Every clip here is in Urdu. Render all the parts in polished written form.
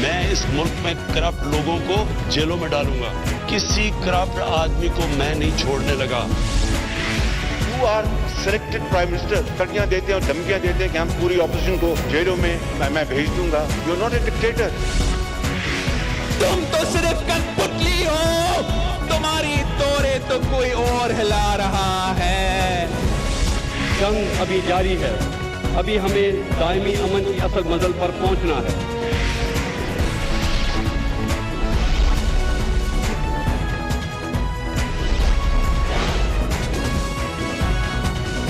میں اس ملک میں کرپٹ لوگوں کو جیلوں میں ڈالوں گا. کسی کرپٹ آدمی کو میں نہیں چھوڑنے لگا. You are selected Prime Minister. تڑیاں دیتے ہیں اور دھمکیاں دیتے ہیں کہ ہم پوری اپوزیشن کو جیلوں میں میں بھیج دوں گا. You are not a dictator. تم تو صرف کٹپٹلی ہو. تمہاری توڑے تو کوئی اور ہلا رہا ہے. جنگ ابھی جاری ہے. ابھی ہمیں دائمی امن کی اصل منزل پر پہنچنا ہے.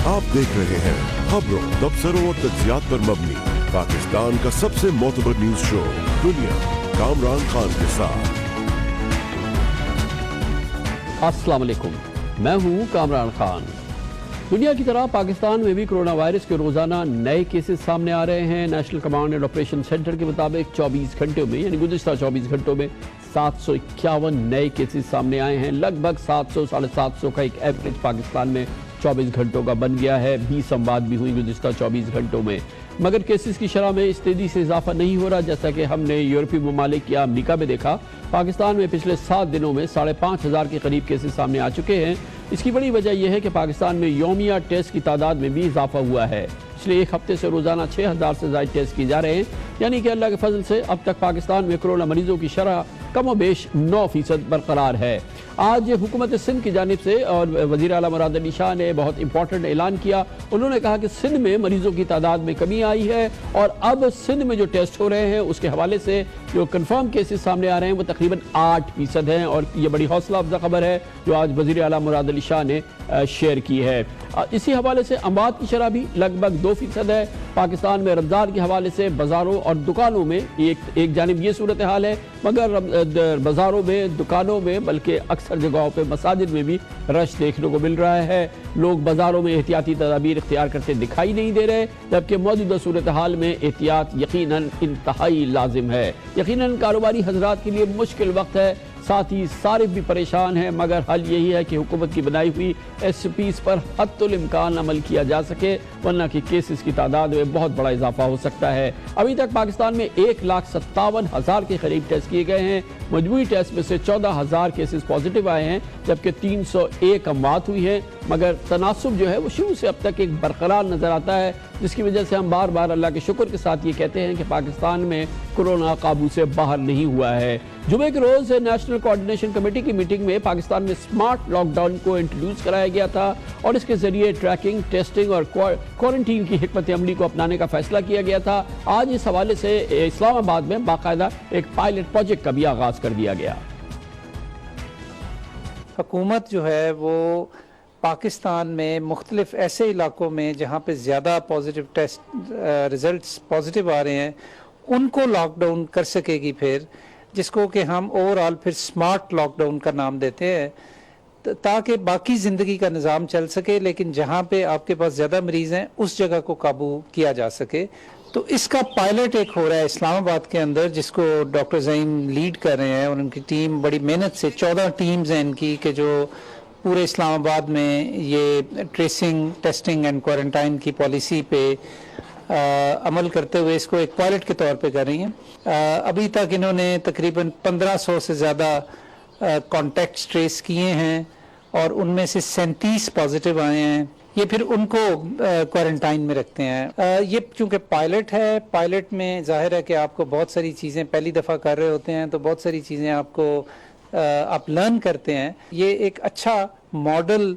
آپ دیکھ رہے ہیں خبروں، تبصروں اور تجزیات پر مبنی پاکستان کا سب سے معتبر نیوز شو دنیا، کامران خان کے ساتھ. السلام علیکم، میں ہوں کامران خان. دنیا کی طرح پاکستان میں بھی کرونا وائرس کے روزانہ نئے کیسز سامنے آ رہے ہیں. National command and operation centre کے مطابق 24 گھنٹوں میں یعنی گزشتہ 24 گھنٹوں میں 751 نئے کیسز سامنے آئے ہیں. لگ بھگ 700 ساڑھے 700 کا ایک ایوریج پاکستان میں 24 گھنٹوں کا بن گیا ہے. 20 اموات بھی ہوئی گزشتہ 24 گھنٹوں میں. مگر کیسز کی شرح میں اس تیزی سے اضافہ نہیں ہو رہا جیسا کہ ہم نے یورپی ممالک یا امریکہ میں دیکھا. پاکستان میں پچھلے 7 دنوں میں 5,500 کے قریب کیسز سامنے آ چکے ہیں. اس کی بڑی وجہ یہ ہے کہ پاکستان میں یومیہ ٹیسٹ کی تعداد میں بھی اضافہ ہوا ہے. پچھلے ایک ہفتے سے روزانہ 6,000 سے زائد ٹیسٹ کیے جا رہے ہیں. یعنی کہ اللہ کے فضل سے اب تک پاکستان میں کرونا مریضوں کی شرح کم و بیش 9% برقرار ہے. آج حکومت سندھ کی جانب سے اور وزیر اعلیٰ مراد علی شاہ نے بہت امپورٹنٹ اعلان کیا. انہوں نے کہا کہ سندھ میں مریضوں کی تعداد میں کمی آئی ہے اور اب سندھ میں جو ٹیسٹ ہو رہے ہیں اس کے حوالے سے جو کنفرم کیسز سامنے آ رہے ہیں وہ تقریباً 8% ہیں. اور یہ بڑی حوصلہ افزا خبر ہے جو آج وزیر اعلیٰ مراد علی شاہ نے شیئر کی ہے. اسی حوالے سے اموات کی شرح بھی لگ بھگ 2% ہے. پاکستان میں رمضان کے حوالے سے بازاروں اور دکانوں میں ایک جانب یہ صورتحال ہے مگر بازاروں میں، دکانوں میں، بلکہ اکثر جگہوں پہ مساجد میں بھی رش دیکھنے کو مل رہا ہے. لوگ بازاروں میں احتیاطی تدابیر اختیار کرتے دکھائی نہیں دے رہے جبکہ موجودہ صورتحال میں احتیاط یقیناً انتہائی لازم ہے. یقیناً کاروباری حضرات کے لیے مشکل وقت ہے، ساتھ ہی صارف بھی پریشان ہیں مگر حل یہی ہے کہ حکومت کی بنائی ہوئی ایس پیز پر حتی الامکان عمل کیا جا سکے ورنہ کہ کیسز کی تعداد میں بہت بڑا اضافہ ہو سکتا ہے. ابھی تک پاکستان میں 1,57,000 کے قریب ٹیسٹ کیے گئے ہیں. مجموعی ٹیسٹ میں سے 14,000 کیسز پازیٹیو آئے ہیں جبکہ 301 اموات ہوئی ہیں. مگر تناسب جو ہے وہ شروع سے اب تک ایک برقرار نظر آتا ہے جس کی وجہ سے ہم بار بار اللہ کے شکر کے ساتھ یہ کہتے ہیں کہ پاکستان میں کرونا قابو سے باہر نہیں ہوا ہے. جمعے کے روز نیشنل کوارڈینیشن کمیٹی کی میٹنگ میں پاکستان میں سمارٹ لاک ڈاؤن کو انٹروڈیوس کرایا گیا تھا اور اس کے ذریعے ٹریکنگ، ٹیسٹنگ اور کوارنٹین کی حکمت عملی کو اپنانے کا فیصلہ کیا گیا تھا. آج اس حوالے سے اسلام آباد میں باقاعدہ ایک پائلٹ پروجیکٹ کا بھی آغاز کر دیا گیا. حکومت جو ہے وہ پاکستان میں مختلف ایسے علاقوں میں جہاں پہ زیادہ پازیٹیو ٹیسٹ ریزلٹس پازیٹیو آ رہے ہیں ان کو لاک ڈاؤن کر سکے گی پھر، جس کو کہ ہم اوور آل پھر سمارٹ لاک ڈاؤن کا نام دیتے ہیں تاکہ باقی زندگی کا نظام چل سکے لیکن جہاں پہ آپ کے پاس زیادہ مریض ہیں اس جگہ کو قابو کیا جا سکے. تو اس کا پائلٹ ایک ہو رہا ہے اسلام آباد کے اندر جس کو ڈاکٹر زعیم لیڈ کر رہے ہیں اور ان کی ٹیم بڑی محنت سے 14 ٹیمز ہیں ان کی کہ جو پورے اسلام آباد میں یہ ٹریسنگ، ٹیسٹنگ اینڈ کوارنٹائن کی پالیسی پہ عمل کرتے ہوئے اس کو ایک پائلٹ کے طور پہ کر رہی ہیں. ابھی تک انہوں نے تقریباً 1500 سے زیادہ کانٹیکٹس ٹریس کیے ہیں اور ان میں سے 37 پازیٹیو آئے ہیں. یہ پھر ان کو کوارنٹائن میں رکھتے ہیں. یہ چونکہ پائلٹ ہے، پائلٹ میں ظاہر ہے کہ آپ کو بہت ساری چیزیں پہلی دفعہ کر رہے ہوتے ہیں تو بہت ساری چیزیں آپ لرن کرتے ہیں. یہ ایک اچھا ماڈل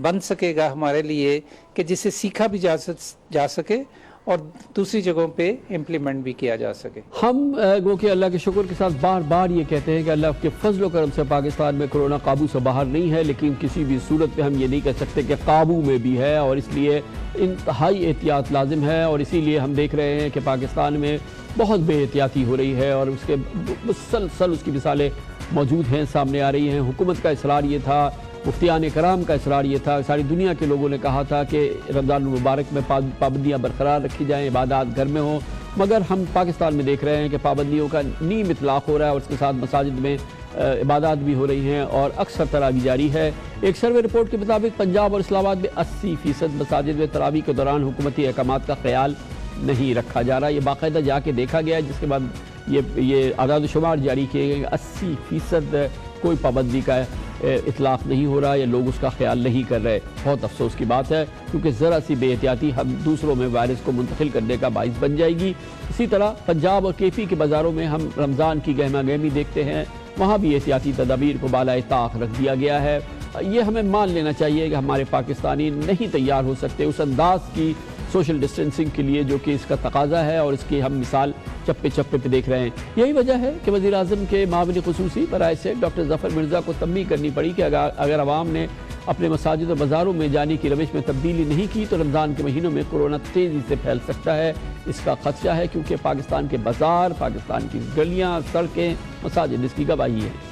بن سکے گا ہمارے لیے کہ جسے سیکھا بھی جا سکے اور دوسری جگہوں پہ امپلیمنٹ بھی کیا جا سکے. ہم گو کہ اللہ کے شکر کے ساتھ بار بار یہ کہتے ہیں کہ اللہ کے فضل و کرم سے پاکستان میں کرونا قابو سے باہر نہیں ہے لیکن کسی بھی صورت پہ ہم یہ نہیں کہہ سکتے کہ قابو میں بھی ہے اور اس لیے انتہائی احتیاط لازم ہے. اور اسی لیے ہم دیکھ رہے ہیں کہ پاکستان میں بہت بے احتیاطی ہو رہی ہے اور اس کے مسلسل اس کی مثالیں موجود ہیں، سامنے آ رہی ہیں. حکومت کا اصرار یہ تھا، مفتیان کرام کا اصرار یہ تھا، ساری دنیا کے لوگوں نے کہا تھا کہ رمضان المبارک میں پابندیاں برقرار رکھی جائیں، عبادات گھر میں ہوں. مگر ہم پاکستان میں دیکھ رہے ہیں کہ پابندیوں کا نیم اطلاق ہو رہا ہے اور اس کے ساتھ مساجد میں عبادات بھی ہو رہی ہیں اور اکثر تراویح جاری ہے. ایک سروے رپورٹ کے مطابق پنجاب اور اسلام آباد میں 80% مساجد میں تراویح کے دوران حکومتی احکامات کا خیال نہیں رکھا جا رہا. یہ باقاعدہ جا کے دیکھا گیا ہے جس کے بعد یہ اعداد و شمار جاری کیے گئے 80% کوئی پابندی کا اطلاق نہیں ہو رہا یا لوگ اس کا خیال نہیں کر رہے. بہت افسوس کی بات ہے کیونکہ ذرا سی بے احتیاطی ہم دوسروں میں وائرس کو منتقل کرنے کا باعث بن جائے گی. اسی طرح پنجاب اور KP کے بازاروں میں ہم رمضان کی گہما گہمی دیکھتے ہیں, وہاں بھی احتیاطی تدابیر کو بالائے طاق رکھ دیا گیا ہے. یہ ہمیں مان لینا چاہیے کہ ہمارے پاکستانی نہیں تیار ہو سکتے اس انداز کی سوشل ڈسٹینسنگ کے لیے جو کہ اس کا تقاضا ہے, اور اس کی ہم مثال چپے چپے پہ دیکھ رہے ہیں. یہی وجہ ہے کہ وزیر اعظم کے معاون خصوصی برائے صحت ڈاکٹر ظفر مرزا کو تنبیہ کرنی پڑی کہ اگر عوام نے اپنے مساجد اور بازاروں میں جانے کی روش میں تبدیلی نہیں کی تو رمضان کے مہینوں میں کورونا تیزی سے پھیل سکتا ہے. اس کا خدشہ ہے کیونکہ پاکستان کے بازار, پاکستان کی گلیاں, سڑکیں, مساجد اس کی گواہی ہیں.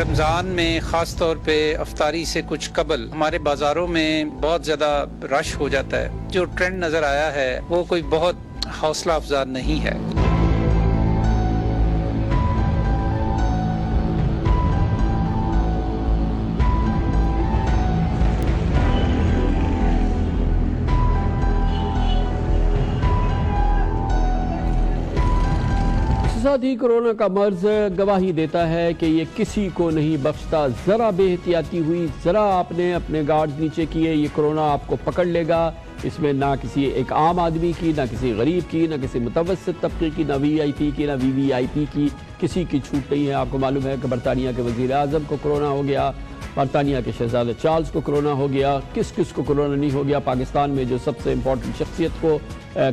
رمضان میں خاص طور پہ افطاری سے کچھ قبل ہمارے بازاروں میں بہت زیادہ رش ہو جاتا ہے. جو ٹرینڈ نظر آیا ہے وہ کوئی بہت حوصلہ افزا نہیں ہے. ساتھ ہی کورونا کا مرض گواہی دیتا ہے کہ یہ کسی کو نہیں بخشتا. ذرا بے احتیاطی ہوئی, ذرا آپ نے اپنے گارڈ نیچے کیے, یہ کورونا آپ کو پکڑ لے گا. اس میں نہ کسی ایک عام آدمی کی, نہ کسی غریب کی, نہ کسی متوسط طبقے کی, نہ VIP کی, نہ VVIP کی, کسی کی چھوٹ نہیں ہے. آپ کو معلوم ہے کہ برطانیہ کے وزیر اعظم کو کورونا ہو گیا, برطانیہ کے شہزادہ چارلز کو کورونا ہو گیا. کس کس کو کورونا نہیں ہو گیا؟ پاکستان میں جو سب سے امپورٹنٹ شخصیت کو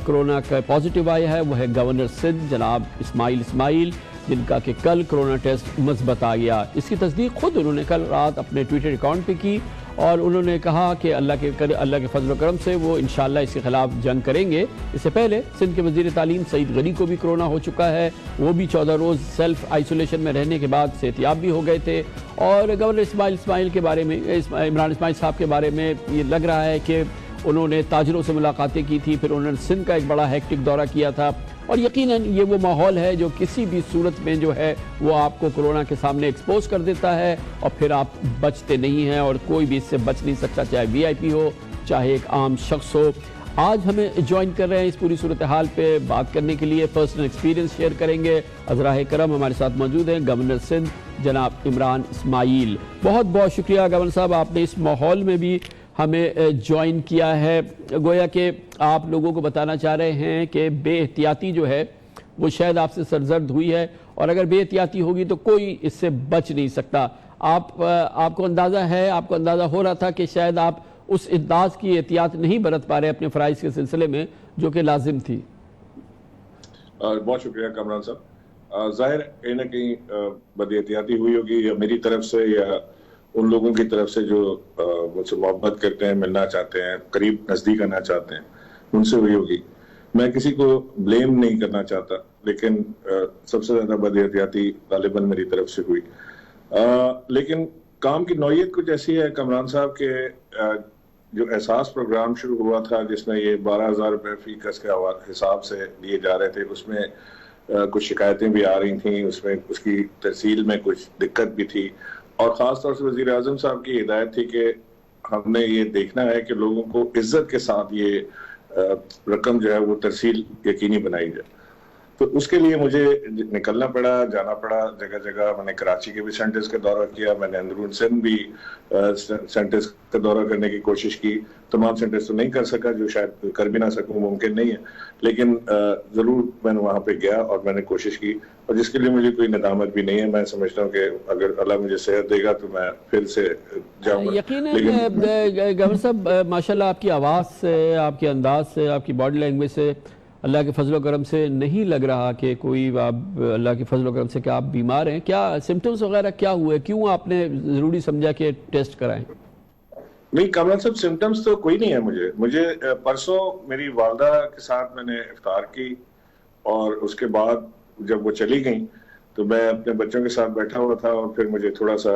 کورونا کا پازیٹیو آیا ہے وہ ہے گورنر سندھ جناب اسماعیل, جن کا کہ کل کورونا ٹیسٹ مثبت آ گیا. اس کی تصدیق خود انہوں نے کل رات اپنے ٹویٹر اکاؤنٹ پہ کی, اور انہوں نے کہا کہ اللہ کے فضل و کرم سے وہ انشاءاللہ اس کے خلاف جنگ کریں گے. اس سے پہلے سندھ کے وزیر تعلیم سعید غنی کو بھی کورونا ہو چکا ہے. وہ بھی 14 روز سیلف آئسولیشن میں رہنے کے بعد صحتیاب بھی ہو گئے تھے. اور گورنر اسماعیل کے بارے میں, عمران اسماعیل صاحب کے بارے میں یہ لگ رہا ہے کہ انہوں نے تاجروں سے ملاقاتیں کی تھی, پھر انہوں نے سندھ کا ایک بڑا ہیکٹک دورہ کیا تھا. اور یقیناً یہ وہ ماحول ہے جو کسی بھی صورت میں جو ہے وہ آپ کو کورونا کے سامنے ایکسپوز کر دیتا ہے, اور پھر آپ بچتے نہیں ہیں, اور کوئی بھی اس سے بچ نہیں سکتا, چاہے VIP ہو, چاہے ایک عام شخص ہو. آج ہمیں جوائن کر رہے ہیں اس پوری صورتحال پہ بات کرنے کے لیے, پرسنل ایکسپیرینس شیئر کریں گے. عذراء کرم ہمارے ساتھ موجود ہیں, گورنر سندھ جناب عمران اسماعیل. بہت بہت شکریہ گورنر صاحب, آپ نے اس ماحول میں بھی ہمیں جوائن کیا ہے. گویا کہ آپ لوگوں کو بتانا چاہ رہے ہیں کہ بے احتیاطی جو ہے وہ شاید آپ سے سرزد ہوئی ہے, اور اگر بے احتیاطی ہوگی تو کوئی اس سے بچ نہیں سکتا. آپ کو اندازہ ہے, آپ کو اندازہ ہو رہا تھا کہ شاید آپ اس انداز کی احتیاط نہیں برت پا رہے اپنے فرائض کے سلسلے میں جو کہ لازم تھی. بہت شکریہ کامران صاحب. ظاہر کہیں نہ کہیں بد احتیاطی ہوئی ہوگی, یا میری طرف سے یا ان لوگوں کی طرف سے جو مجھ سے محبت کرتے ہیں, ملنا چاہتے ہیں, قریب نزدیک آنا چاہتے ہیں, ان سے ہوئی ہوگی. میں کسی کو بلیم نہیں کرنا چاہتا, لیکن سب سے زیادہ بد احتیاطی غالباً میری طرف سے ہوئی. لیکن کام کی نوعیت کچھ ایسی ہے کامران صاحب کہ جو احساس پروگرام شروع ہوا تھا جس میں یہ 12,000 روپے فی کس کے حساب سے لیے جا رہے تھے, اس میں کچھ شکایتیں بھی آ رہی تھیں, اس میں اس کی ترسیل میں کچھ دقت بھی تھی, اور خاص طور سے وزیر اعظم صاحب کی ہدایت تھی کہ ہم نے یہ دیکھنا ہے کہ لوگوں کو عزت کے ساتھ یہ رقم جو ہے وہ ترسیل یقینی بنائی جائے. تو اس کے لیے مجھے نکلنا پڑا, جانا پڑا جگہ جگہ. میں نے کراچی کے بھی سینٹرز کا دورہ کیا, میں نے اندرون سندھ بھی سینٹرز کا دورہ کرنے کی کوشش کی. تمام سینٹرز تو نہیں کر سکا, جو شاید کر بھی نہ سکوں, ممکن نہیں ہے, لیکن ضرور میں نے وہاں پہ گیا اور میں نے کوشش کی, اور جس کے لیے مجھے کوئی ندامت بھی نہیں ہے. میں سمجھتا ہوں کہ اگر اللہ مجھے صحت دے گا تو میں پھر سے جاؤں گا. یقیناً گورنر صاحب ماشاءاللہ آپ کی آواز سے, آپ کے انداز سے, آپ کی باڈی لینگویج سے اللہ کے فضل و کرم سے نہیں لگ رہا کہ کوئی آپ اللہ کے فضل و کرم سے کہ آپ بیمار ہیں. کیا سمٹمز وغیرہ کیا ہوئے, کیوں آپ نے ضروری سمجھا کہ ٹیسٹ کرائیں؟ نہیں کامران صاحب, سمٹمز تو کوئی نہیں ہے مجھے پرسوں میری والدہ کے ساتھ میں نے افطار کی, اور اس کے بعد جب وہ چلی گئیں تو میں اپنے بچوں کے ساتھ بیٹھا ہوا تھا, اور پھر مجھے تھوڑا سا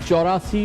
84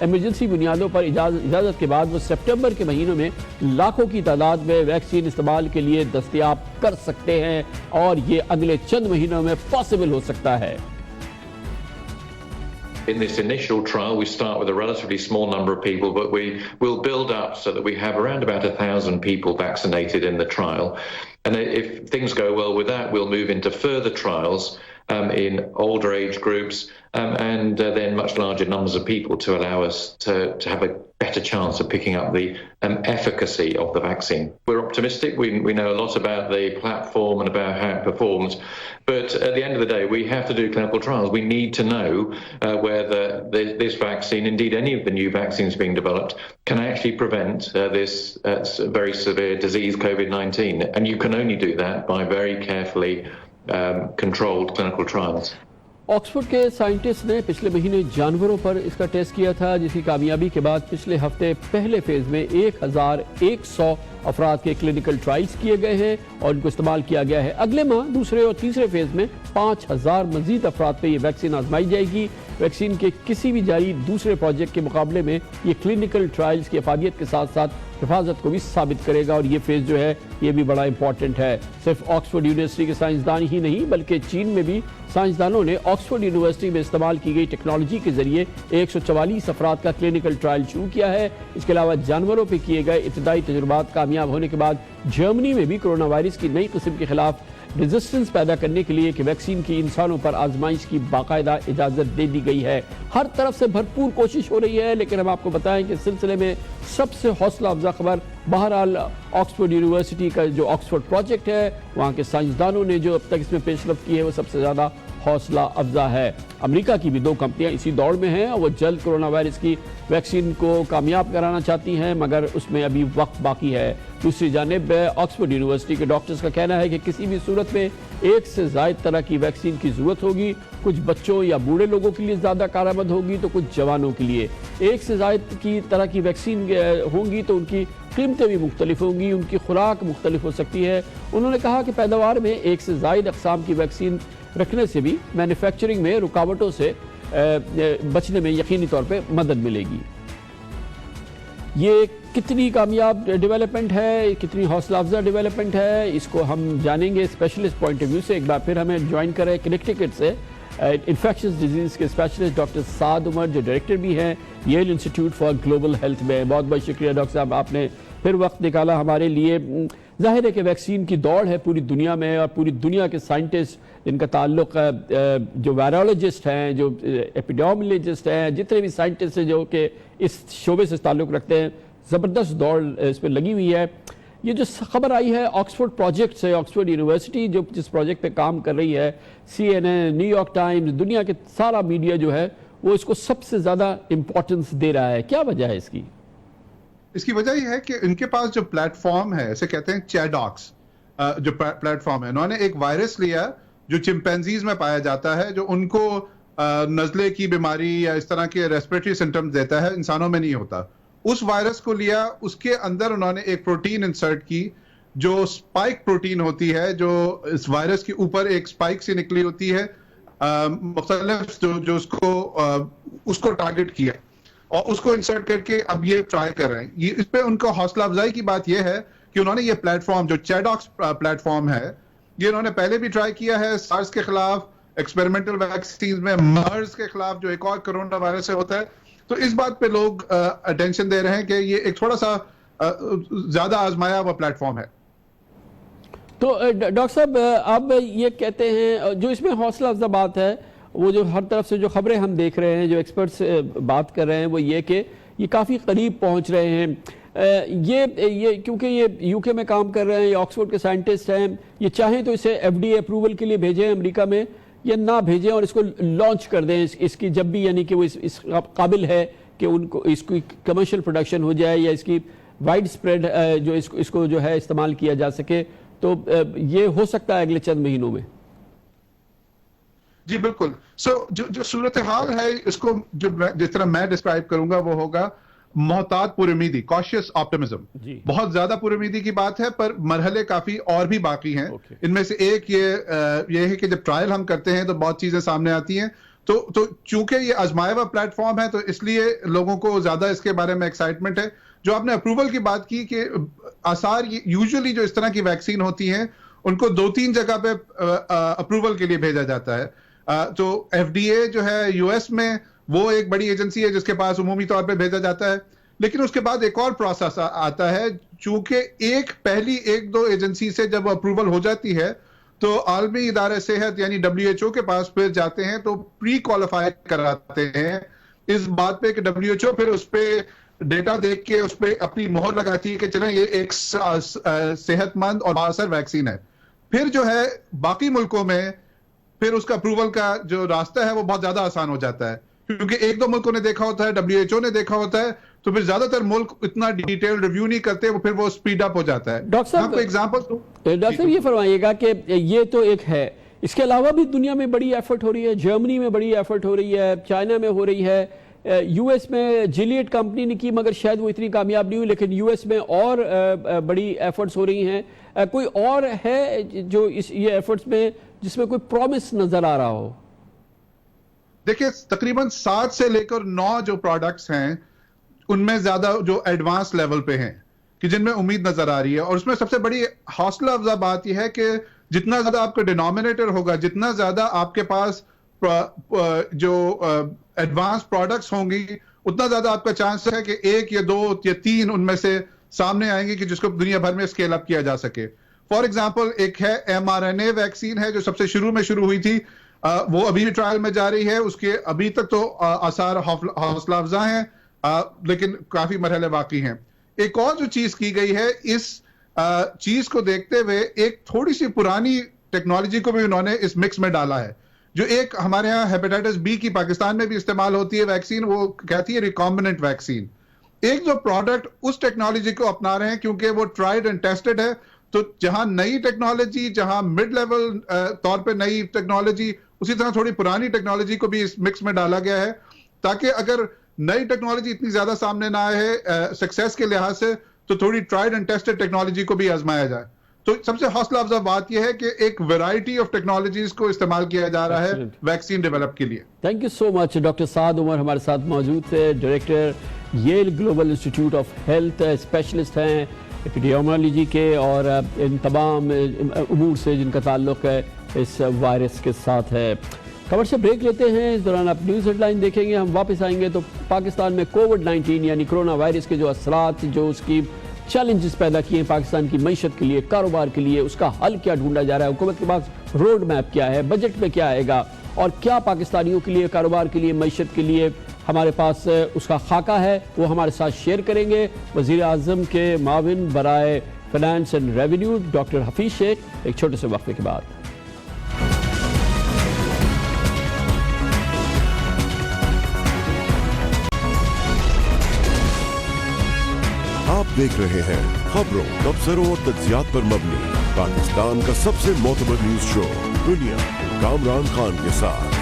ایمرجنسی بنیادوں پر اجازت کے بعد وہ سپٹمبر کے مہینوں میں لاکھوں کی تعداد میں ویکسین استعمال کے لیے دستیاب کر سکتے ہیں اور یہ اگلے چند مہینوں میں پاسبل ہو سکتا ہے. In this initial trial, we start with a relatively small number of people, but we will build up so that we have around about 1,000 people vaccinated in the trial. And if things go well with that, we'll move into further trials in older age groups and then much larger numbers of people to allow us to have a better chance of picking up the efficacy of the vaccine. We're optimistic. We know a lot about the platform and about how it performs. But at the end of the day, we have to do clinical trials. We need to know whether this vaccine, indeed any of the new vaccines being developed, can actually prevent this very severe disease, COVID-19. And you can only do that by very carefully controlled clinical trials. Oxford کے سائنٹسٹ نے پچھلے مہینے جانوروں پر اس کا ٹیسٹ کیا تھا، جس کی کامیابی کے بعد پچھلے ہفتے پہلے فیز میں 1100 افراد کے کلینکل ٹرائلز کیے گئے ہیں اور ان کو استعمال کیا گیا ہے. اگلے ماہ دوسرے اور تیسرے فیز میں 5000 مزید افراد پہ یہ ویکسین آزمائی جائے گی. ویکسین کے کسی بھی جاری دوسرے پروجیکٹ کے مقابلے میں یہ کلینکل ٹرائلز کی افادیت کے ساتھ ساتھ حفاظت کو بھی ثابت کرے گا اور یہ فیز جو ہے یہ بھی بڑا امپورٹنٹ ہے. صرف آکسفورڈ یونیورسٹی کے سائنسدان ہی نہیں بلکہ چین میں بھی سائنسدانوں نے آکسفورڈ یونیورسٹی میں استعمال کی گئی ٹیکنالوجی کے ذریعے 144 افراد کا کلینکل ٹرائل شروع کیا ہے. اس کے علاوہ جانوروں پہ کیے گئے ابتدائی تجربات کامیاب ہونے کے بعد جرمنی میں بھی کرونا وائرس کی نئی قسم کے خلاف ریزسٹنس پیدا کرنے کے لیے کہ ویکسین کی انسانوں پر آزمائش کی باقاعدہ اجازت دے دی گئی ہے. ہر طرف سے بھرپور کوشش ہو رہی ہے، لیکن ہم آپ کو بتائیں کہ اس سلسلے میں سب سے حوصلہ افزا خبر بہرحال آکسفورڈ یونیورسٹی کا جو آکسفورڈ پروجیکٹ ہے، وہاں کے سائنسدانوں نے جو اب تک اس میں پیش رفت کی ہے وہ سب سے زیادہ حوصلہ افزا ہے. امریکہ کی بھی 2 کمپنیاں اسی دوڑ میں ہیں اور وہ جلد کرونا وائرس کی ویکسین کو کامیاب کرانا چاہتی ہیں، مگر اس میں ابھی وقت باقی ہے. دوسری جانب آکسفورڈ یونیورسٹی کے ڈاکٹرز کا کہنا ہے کہ کسی بھی صورت میں 1 سے زائد طرح کی ویکسین کی ضرورت ہوگی. کچھ بچوں یا بوڑھے لوگوں کے لیے زیادہ کارآمد ہوگی تو کچھ جوانوں کے لیے. 1 سے زائد کی طرح کی ویکسین ہوں گی تو ان کی قیمتیں بھی مختلف ہوں گی، ان کی خوراک مختلف ہو سکتی ہے. انہوں نے کہا کہ پیداوار میں 1 سے زائد اقسام کی ویکسین رکھنے سے بھی مینوفیکچرنگ میں رکاوٹوں سے بچنے میں یقینی طور پہ مدد ملے گی. یہ کتنی کامیاب ڈیولپمنٹ ہے، کتنی حوصلہ افزا ڈیولپمنٹ ہے، اس کو ہم جانیں گے اسپیشلسٹ پوائنٹ آف ویو سے. ایک بار پھر ہمیں جوائن کرے کنیکٹیکٹ سے انفیکشس ڈیزیز کے اسپیشلسٹ ڈاکٹر سعد عمر، جو ڈائریکٹر بھی ہیں ییل انسٹیٹیوٹ فار گلوبل ہیلتھ میں. بہت بہت شکریہ ڈاکٹر صاحب، آپ نے پھر وقت نکالا ہمارے لیے. ظاہر ہے کہ ویکسین کی دوڑ ہے پوری دنیا میں اور پوری دنیا کے سائنٹسٹ جن کا تعلق جو وائرولوجسٹ ہیں، جو ایپیڈیمیولوجسٹ ہیں، جتنے بھی سائنٹسٹ ہیں جو کہ اس شعبے سے تعلق رکھتے ہیں، زبردست دوڑ اس پہ لگی ہوئی ہے. یہ جو خبر آئی ہے آکسفورڈ پروجیکٹ سے، آکسفورڈ یونیورسٹی جو جس پروجیکٹ پہ کام کر رہی ہے، CNN، نیو یارک ٹائمز، دنیا کے سارا میڈیا جو ہے وہ اس کو سب سے زیادہ امپورٹنس دے رہا ہے. کیا وجہ ہے اس کی؟ اس کی وجہ یہ ہے کہ ان کے پاس جو پلیٹ فارم ہے، اسے کہتے ہیں چیڈاکس جو پلیٹ فارم ہے، انہوں نے ایک وائرس لیا جو چمپینزیز میں پایا جاتا ہے، جو ان کو نزلے کی بیماری یا اس طرح کے ریسپریٹری سمٹمز دیتا ہے، انسانوں میں نہیں ہوتا. اس وائرس کو لیا، اس کے اندر انہوں نے ایک پروٹین انسرٹ کی جو سپائک پروٹین ہوتی ہے، جو اس وائرس کے اوپر ایک سپائک سے نکلی ہوتی ہے، مختلف جو اس کو ٹارگٹ کیا اور اس کو انسرٹ کر کے اب یہ ٹرائی کر رہے ہیں. اس پہ ان کو حوصلہ افزائی کی بات یہ ہے کہ انہوں نے یہ پلیٹ فارم جو چیڈاکس پلیٹ فارم ہے، یہ انہوں نے پہلے بھی ٹرائی کیا ہے سارس کے خلاف، ایکسپیریمنٹل ویکسینز میں مرض کے خلاف جو ایک اور کرونا وائرس سے ہوتا ہے. تو اس بات پہ لوگ اٹینشن دے رہے ہیں کہ یہ ایک تھوڑا سا زیادہ آزمایا ہوا پلیٹ فارم ہے. تو ڈاکٹر صاحب آپ یہ کہتے ہیں جو اس میں حوصلہ افزا بات ہے، وہ جو ہر طرف سے جو خبریں ہم دیکھ رہے ہیں، جو ایکسپرٹس بات کر رہے ہیں، وہ یہ کہ یہ کافی قریب پہنچ رہے ہیں. یہ کیونکہ یہ یو کے میں کام کر رہے ہیں، یہ آکسفورڈ کے سائنٹسٹ ہیں، یہ چاہیں تو اسے FDA اپروول کے لیے بھیجیں امریکہ میں یا نہ بھیجیں اور اس کو لانچ کر دیں اس کی جب بھی، یعنی کہ وہ اس قابل ہے کہ ان کو اس کی کمرشل پروڈکشن ہو جائے یا اس کی وائڈ اسپریڈ جو اس کو جو ہے استعمال کیا جا سکے، تو یہ ہو سکتا ہے اگلے چند مہینوں میں. جی بالکل. جو صورتحال ہے اس کو جس طرح میں ڈسکرائب کروں گا وہ ہوگا محتاط پر امیدی، کاشیس آپٹمزم. بہت زیادہ پر امیدی کی بات ہے، پر مرحلے کافی اور بھی باقی ہیں. ان میں سے ایک یہ ہے کہ جب ٹرائل ہم کرتے ہیں تو بہت چیزیں سامنے آتی ہیں. تو چونکہ یہ آزمایا ہوا پلیٹ فارم ہے تو اس لیے لوگوں کو زیادہ اس کے بارے میں ایکسائٹمنٹ ہے. جو آپ نے اپروول کی بات کی کہ آثار یوزلی جو اس طرح کی ویکسین ہوتی ہیں ان کو 2-3 جگہ پہ اپروول کے لیے بھیجا جاتا ہے. تو FDA جو ہے US میں وہ ایک بڑی ایجنسی ہے جس کے پاس عمومی طور پہ بھیجا جاتا ہے, لیکن اس کے بعد ایک اور پروسیس آتا ہے. چونکہ پہلی 1-2 ایجنسی سے جب اپروول ہو جاتی ہے تو عالمی ادارہ صحت یعنی WHO کے پاس پھر جاتے ہیں تو پری کوالیفائی کراتے ہیں اس بات پہ کہ WHO پھر اس پہ ڈیٹا دیکھ کے اس پہ اپنی مہر لگاتی ہے کہ چلیں یہ ایک صحت مند اور بااثر ویکسین ہے. پھر جو ہے باقی ملکوں میں پھر اس کا اپروول کا جو راستہ ہے وہ بہت زیادہ آسان ہو جاتا ہے, کیونکہ 1-2 ملکوں نے دیکھا ہوتا ہے, WHO نے دیکھا ہوتا ہے, تو پھر زیادہ تر ملک اتنا ڈیٹیل ریویو نہیں کرتے, پھر وہ سپیڈ اپ ہو جاتا ہے. ڈاکٹر صاحب یہ فرمائیے گا کہ یہ تو ایک ہے, اس کے علاوہ بھی دنیا میں بڑی ایفرٹ ہو رہی ہے, جرمنی میں بڑی ایفرٹ ہو رہی ہے, چائنا میں ہو رہی ہے, US میں جیلیٹ کمپنی نے کی مگر شاید وہ اتنی کامیاب نہیں ہوئی, لیکن US میں اور بڑی ایفرٹس ہو رہی ہیں. کوئی اور ہے جو یہ ایفرٹس میں جس میں کوئی پرومس نظر آ رہا ہو؟ دیکھیں تقریباً 7 سے لے کر 9 جو پروڈکٹس ہیں ان میں زیادہ جو ایڈوانس لیول پہ ہیں کہ جن میں امید نظر آ رہی ہے, اور اس میں سب سے بڑی حوصلہ افزا بات یہ ہے کہ جتنا زیادہ آپ کا ڈینومینیٹر ہوگا, جتنا زیادہ آپ کے پاس جو ایڈوانس پروڈکٹس ہوں گی, اتنا زیادہ آپ کا چانس ہے کہ 1 یا 2 یا 3 ان میں سے سامنے آئیں گے کہ جس کو دنیا بھر میں اسکیل اپ کیا جا سکے. فار ایگزامپل ایک ہے mRNA ویکسین ہے جو سب سے شروع میں شروع ہوئی تھی, وہ ابھی بھی ٹرائل میں جا رہی ہے. اس کے ابھی تک تو آثار حوصلہ افزا ہیں لیکن کافی مرحلے باقی ہیں. ایک اور جو چیز کی گئی ہے اس چیز کو دیکھتے ہوئے ایک تھوڑی سی پرانی ٹیکنالوجی کو بھی انہوں نے اس مکس میں ڈالا ہے, جو ایک ہمارے ہاں ہیپیٹائٹس بی کی پاکستان میں بھی استعمال ہوتی ہے ویکسین, وہ کہتی ہے ریکامبیننٹ ویکسین. ایک جو پروڈکٹ اس ٹیکنالوجی کو اپنا رہے ہیں کیونکہ وہ ٹرائیڈ اینڈ ٹیسٹڈ ہے, تو جہاں نئی ٹیکنالوجی, جہاں مڈ لیول طور پہ نئی ٹیکنالوجی, اسی طرح تھوڑی پرانی ٹیکنالوجی کو بھی اس مکس میں ڈالا گیا ہے تاکہ اگر نئی ٹیکنالوجی اتنی زیادہ سامنے نہ آئے سکسیس کے لحاظ سے, تو تھوڑی ٹرائیڈ اینڈ ٹیسٹڈ ٹیکنالوجی کو بھی آزمایا جائے. تو سب سے حوصلہ افزا بات یہ ہے کہ ایک ویرائٹی آف ٹیکنالوجیز کو استعمال کیا جا رہا ہے ویکسین ڈیولپ کے لیے. Thank you so much. Doctor Saad Umar ہمارے ساتھ موجود تھے, director Yale global institute of health, specialist ہیں ایپیڈیمیولوجی کے اور ان تمام امور سے جن کا تعلق ہے اس وائرس کے ساتھ ہے. خبر سے بریک لیتے ہیں, اس دوران آپ نیوز ہیڈ لائن دیکھیں گے. ہم واپس آئیں گے تو پاکستان میں کووڈ-19 یعنی کرونا وائرس کے جو اثرات, جو اس کی چیلنجز پیدا کیے ہیں پاکستان کی معیشت کے لیے, کاروبار کے لیے, اس کا حل کیا ڈھونڈا جا رہا ہے, حکومت کے پاس روڈ میپ کیا ہے, بجٹ میں کیا آئے گا, اور کیا پاکستانیوں کے لیے, کاروبار کے لیے, معیشت کے لیے ہمارے پاس اس کا خاکہ ہے, وہ ہمارے ساتھ شیئر کریں گے وزیر اعظم کے معاون برائے finance and revenue doctor Hafeez شیخ ایک چھوٹے سے وقفے کے بعد. آپ دیکھ رہے ہیں خبروں, تبصروں اور تجزیات پر مبنی پاکستان کا سب سے معتبر نیوز شو دنیا, کامران خان کے ساتھ.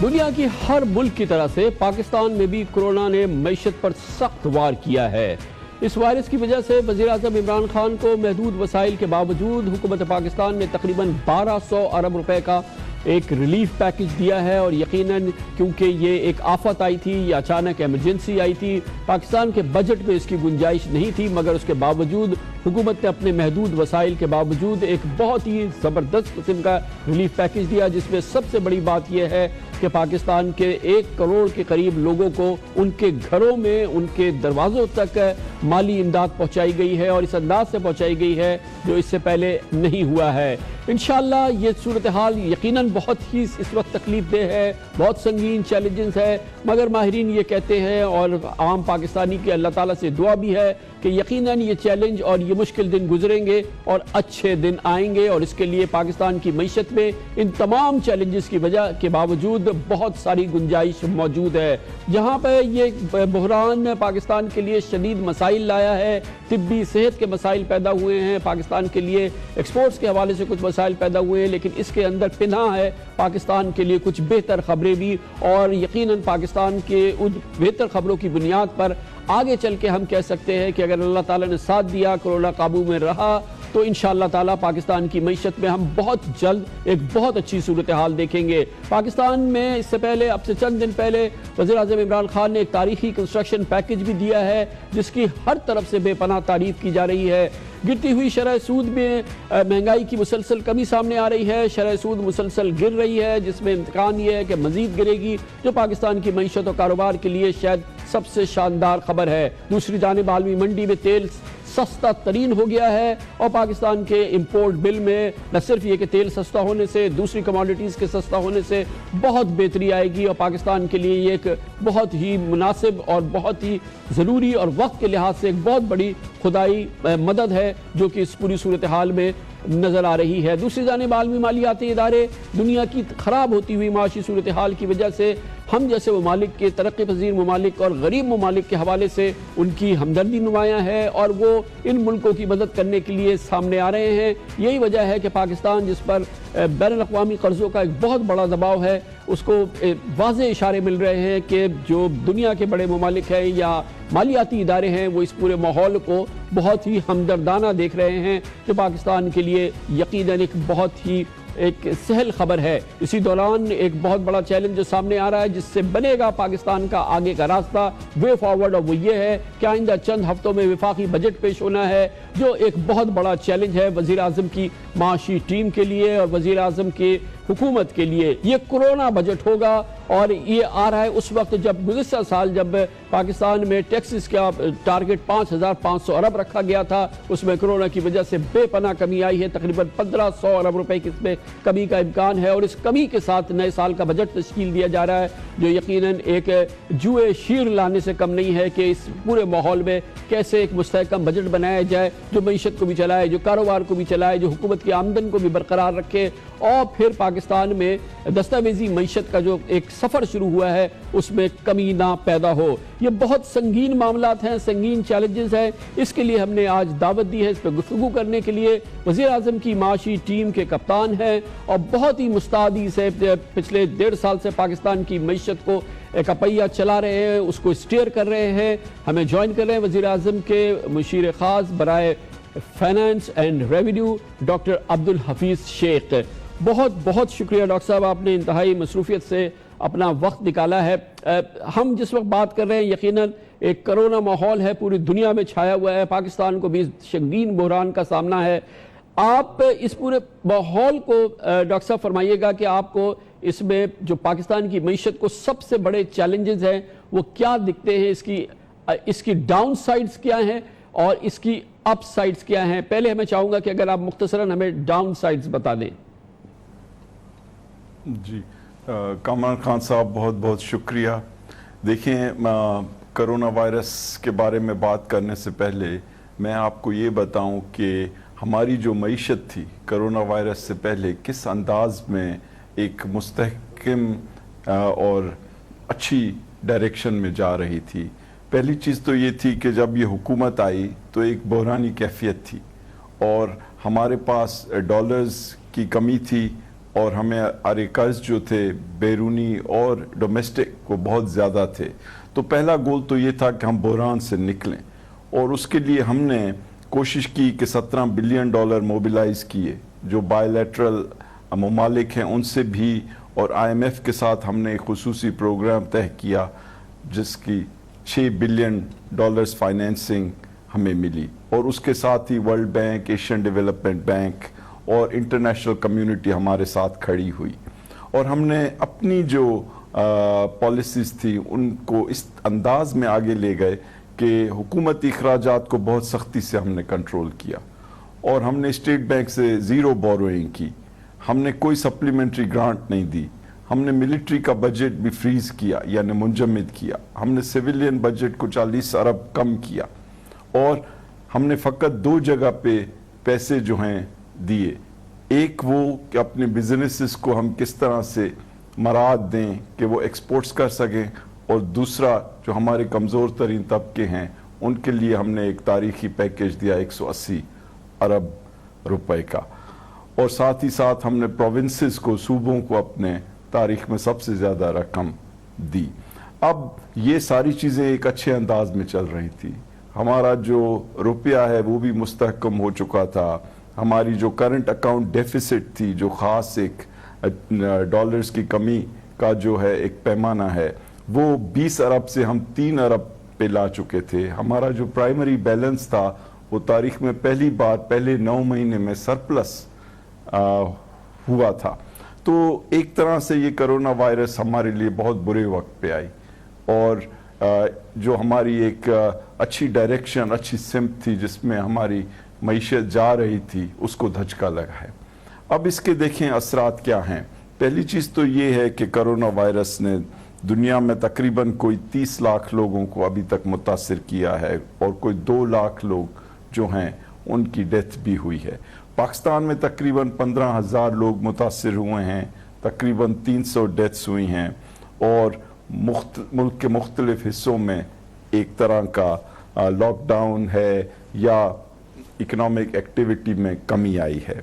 دنیا کی ہر ملک کی طرح سے پاکستان میں بھی کرونا نے معیشت پر سخت وار کیا ہے. اس وائرس کی وجہ سے وزیر اعظم عمران خان کو محدود وسائل کے باوجود حکومت پاکستان نے تقریباً 1200 ارب روپے کا ایک ریلیف پیکج دیا ہے, اور یقیناً کیونکہ یہ ایک آفت آئی تھی, یہ اچانک ایمرجنسی آئی تھی, پاکستان کے بجٹ میں اس کی گنجائش نہیں تھی, مگر اس کے باوجود حکومت نے اپنے محدود وسائل کے باوجود ایک بہت ہی زبردست قسم کا ریلیف پیکج دیا, جس میں سب سے بڑی بات یہ ہے کہ پاکستان کے 1 کروڑ کے قریب لوگوں کو ان کے گھروں میں, ان کے دروازوں تک مالی امداد پہنچائی گئی ہے, اور اس انداز سے پہنچائی گئی ہے جو اس سے پہلے نہیں ہوا ہے. انشاءاللہ یہ صورتحال یقیناً بہت ہی اس وقت تکلیف دہ ہے, بہت سنگین چیلنجز ہے, مگر ماہرین یہ کہتے ہیں اور عام پاکستانی کی اللہ تعالیٰ سے دعا بھی ہے کہ یقیناً یہ چیلنج اور یہ مشکل دن گزریں گے اور اچھے دن آئیں گے, اور اس کے لیے پاکستان کی معیشت میں ان تمام چیلنجز کی وجہ کے باوجود بہت ساری گنجائش موجود ہے. جہاں پہ یہ بحران پاکستان کے لیے شدید مسائل لایا ہے, طبی صحت کے مسائل پیدا ہوئے ہیں, پاکستان کے لیے ایکسپورٹس کے حوالے سے کچھ مسائل پیدا ہوئے ہیں, لیکن اس کے اندر پنہاں ہے پاکستان کے لیے کچھ بہتر خبریں بھی, اور یقیناً پاکستان کے ان بہتر خبروں کی بنیاد پر آگے چل کے ہم کہہ سکتے ہیں کہ اگر اللہ تعالیٰ نے ساتھ دیا, کرونا قابو میں رہا, تو انشاءاللہ تعالیٰ پاکستان کی معیشت میں ہم بہت جلد ایک بہت اچھی صورتحال دیکھیں گے. پاکستان میں اس سے پہلے اب سے چند دن پہلے وزیر اعظم عمران خان نے ایک تاریخی کنسٹرکشن پیکج بھی دیا ہے جس کی ہر طرف سے بے پناہ تعریف کی جا رہی ہے. گرتی ہوئی شرح سود میں مہنگائی کی مسلسل کمی سامنے آ رہی ہے. شرح سود مسلسل گر رہی ہے جس میں امکان یہ ہے کہ مزید گرے گی, جو پاکستان کی معیشت و کاروبار کے لیے شاید سب سے شاندار خبر ہے. دوسری جانب عالمی منڈی میں تیل سستا ترین ہو گیا ہے اور پاکستان کے امپورٹ بل میں نہ صرف یہ کہ تیل سستا ہونے سے دوسری کموڈیٹیز کے سستا ہونے سے بہت بہتری آئے گی اور پاکستان کے لیے یہ ایک بہت ہی مناسب اور بہت ہی ضروری اور وقت کے لحاظ سے ایک بہت بڑی خدائی مدد ہے جو کہ اس پوری صورتحال میں نظر آ رہی ہے. دوسری جانب عالمی مالیاتی ادارے دنیا کی خراب ہوتی ہوئی معاشی صورتحال کی وجہ سے ہم جیسے ممالک کے ترقی پذیر ممالک اور غریب ممالک کے حوالے سے ان کی ہمدردی نمایاں ہے اور وہ ان ملکوں کی مدد کرنے کے لیے سامنے آ رہے ہیں. یہی وجہ ہے کہ پاکستان جس پر بین الاقوامی قرضوں کا ایک بہت بڑا دباؤ ہے اس کو واضح اشارے مل رہے ہیں کہ جو دنیا کے بڑے ممالک ہیں یا مالیاتی ادارے ہیں وہ اس پورے ماحول کو بہت ہی ہمدردانہ دیکھ رہے ہیں, جو پاکستان کے لیے یقیناً ایک بہت ہی ایک سہل خبر ہے. اسی دوران ایک بہت بڑا چیلنج جو سامنے آ رہا ہے جس سے بنے گا پاکستان کا آگے کا راستہ وے فارورڈ, اور وہ یہ ہے کہ آئندہ چند ہفتوں میں وفاقی بجٹ پیش ہونا ہے جو ایک بہت بڑا چیلنج ہے وزیر اعظم کی معاشی ٹیم کے لیے اور وزیر اعظم کی حکومت کے لیے. یہ کرونا بجٹ ہوگا اور یہ آ رہا ہے اس وقت جب گزشتہ سال جب پاکستان میں ٹیکسز کا ٹارگٹ 5,500 ارب رکھا گیا تھا, اس میں کرونا کی وجہ سے بے پناہ کمی آئی ہے. تقریباً 1,500 ارب روپے کی اس میں کمی کا امکان ہے اور اس کمی کے ساتھ نئے سال کا بجٹ تشکیل دیا جا رہا ہے جو یقیناً ایک جوئے شیر لانے سے کم نہیں ہے کہ اس پورے ماحول میں کیسے ایک مستحکم بجٹ بنایا جائے جو معیشت کو بھی چلائے, جو کاروبار کو بھی چلائے, جو حکومت کی آمدن کو بھی برقرار رکھے اور پھر پاکستان میں دستاویزی معیشت کا جو ایک سفر شروع ہوا ہے اس میں کمی نہ پیدا ہو. یہ بہت سنگین معاملات ہیں, سنگین چیلنجز ہیں. اس کے لیے ہم نے آج دعوت دی ہے اس پہ گفتگو کرنے کے لیے. وزیر اعظم کی معاشی ٹیم کے کپتان ہیں اور بہت ہی مستعدی سے پچھلے 1.5 سال سے پاکستان کی معیشت کو ایک اپیہ چلا رہے ہیں, اس کو اسٹیئر کر رہے ہیں. ہمیں جوائن کر رہے ہیں وزیر اعظم کے مشیر خاص برائے finance and revenue doctor Abdul Hafeez شیخ. بہت بہت شکریہ ڈاکٹر صاحب, آپ نے انتہائی مصروفیت سے اپنا وقت نکالا ہے. ہم جس وقت بات کر رہے ہیں یقیناً ایک کرونا ماحول ہے پوری دنیا میں چھایا ہوا ہے, پاکستان کو بھی سنگین بحران کا سامنا ہے. آپ اس پورے ماحول کو ڈاکٹر صاحب فرمائیے گا کہ آپ کو اس میں جو پاکستان کی معیشت کو سب سے بڑے چیلنجز ہیں وہ کیا دکھتے ہیں, اس کی ڈاؤن سائڈز کیا ہیں اور اس کی اپ سائڈز کیا ہیں. پہلے میں چاہوں گا کہ اگر آپ مختصراً ہمیں ڈاؤن سائڈز بتا دیں. جی کامران خان صاحب بہت بہت شکریہ. دیکھیں کرونا وائرس کے بارے میں بات کرنے سے پہلے میں آپ کو یہ بتاؤں کہ ہماری جو معیشت تھی کرونا وائرس سے پہلے کس انداز میں ایک مستحکم اور اچھی ڈائریکشن میں جا رہی تھی. پہلی چیز تو یہ تھی کہ جب یہ حکومت آئی تو ایک بحرانی کیفیت تھی اور ہمارے پاس ڈالرز کی کمی تھی اور ہمیں ارے قرض جو تھے بیرونی اور ڈومیسٹک وہ بہت زیادہ تھے. تو پہلا گول تو یہ تھا کہ ہم بحران سے نکلیں اور اس کے لیے ہم نے کوشش کی کہ $17 بلین موبیلائز کیے جو بائی لیٹرل ممالک ہیں ان سے بھی, اور IMF کے ساتھ ہم نے ایک خصوصی پروگرام طے کیا جس کی $6 بلین فائنینسنگ ہمیں ملی, اور اس کے ساتھ ہی world bank, Asian development bank اور انٹرنیشنل کمیونٹی ہمارے ساتھ کھڑی ہوئی اور ہم نے اپنی جو پالیسیز تھی ان کو اس انداز میں آگے لے گئے کہ حکومتی اخراجات کو بہت سختی سے ہم نے کنٹرول کیا اور ہم نے اسٹیٹ بینک سے زیرو بوروئنگ کی, ہم نے کوئی سپلیمنٹری گرانٹ نہیں دی, ہم نے ملٹری کا بجٹ بھی فریز کیا یعنی منجمد کیا, ہم نے سویلین بجٹ کو 40 ارب کم کیا اور ہم نے فقط 2 جگہ پہ پیسے جو ہیں دیے. ایک وہ کہ اپنے بزنسز کو ہم کس طرح سے مراعات دیں کہ وہ ایکسپورٹس کر سکیں, اور دوسرا جو ہمارے کمزور ترین طبقے ہیں ان کے لیے ہم نے ایک تاریخی پیکیج دیا 180 ارب روپے کا, اور ساتھ ہی ساتھ ہم نے پروونسز کو, صوبوں کو اپنے تاریخ میں سب سے زیادہ رقم دی. اب یہ ساری چیزیں ایک اچھے انداز میں چل رہی تھی, ہمارا جو روپیہ ہے وہ بھی مستحکم ہو چکا تھا, ہماری جو کرنٹ اکاؤنٹ ڈیفیسٹ تھی، جو خاص ایک ڈالرز کی کمی کا جو ہے ایک پیمانہ ہے، وہ 20 ارب سے ہم 3 ارب پہ لا چکے تھے. ہمارا جو پرائمری بیلنس تھا وہ تاریخ میں پہلی بار پہلے 9 مہینے میں سرپلس ہوا تھا. تو ایک طرح سے یہ کرونا وائرس ہمارے لیے بہت برے وقت پہ آئی، اور جو ہماری ایک اچھی ڈائریکشن، اچھی سمت تھی جس میں ہماری معیشت جا رہی تھی، اس کو دھچکا لگا ہے. اب اس کے دیکھیں اثرات کیا ہیں. پہلی چیز تو یہ ہے کہ کرونا وائرس نے دنیا میں تقریباً کوئی 30 لاکھ لوگوں کو ابھی تک متاثر کیا ہے، اور کوئی 2 لاکھ لوگ جو ہیں ان کی ڈیتھ بھی ہوئی ہے. پاکستان میں تقریباً 15,000 لوگ متاثر ہوئے ہیں، تقریباً 300 ڈیتھس ہوئی ہیں، اور ملک کے مختلف حصوں میں ایک طرح کا لاک ڈاؤن ہے یا اکنامک ایکٹیویٹی میں کمی آئی ہے.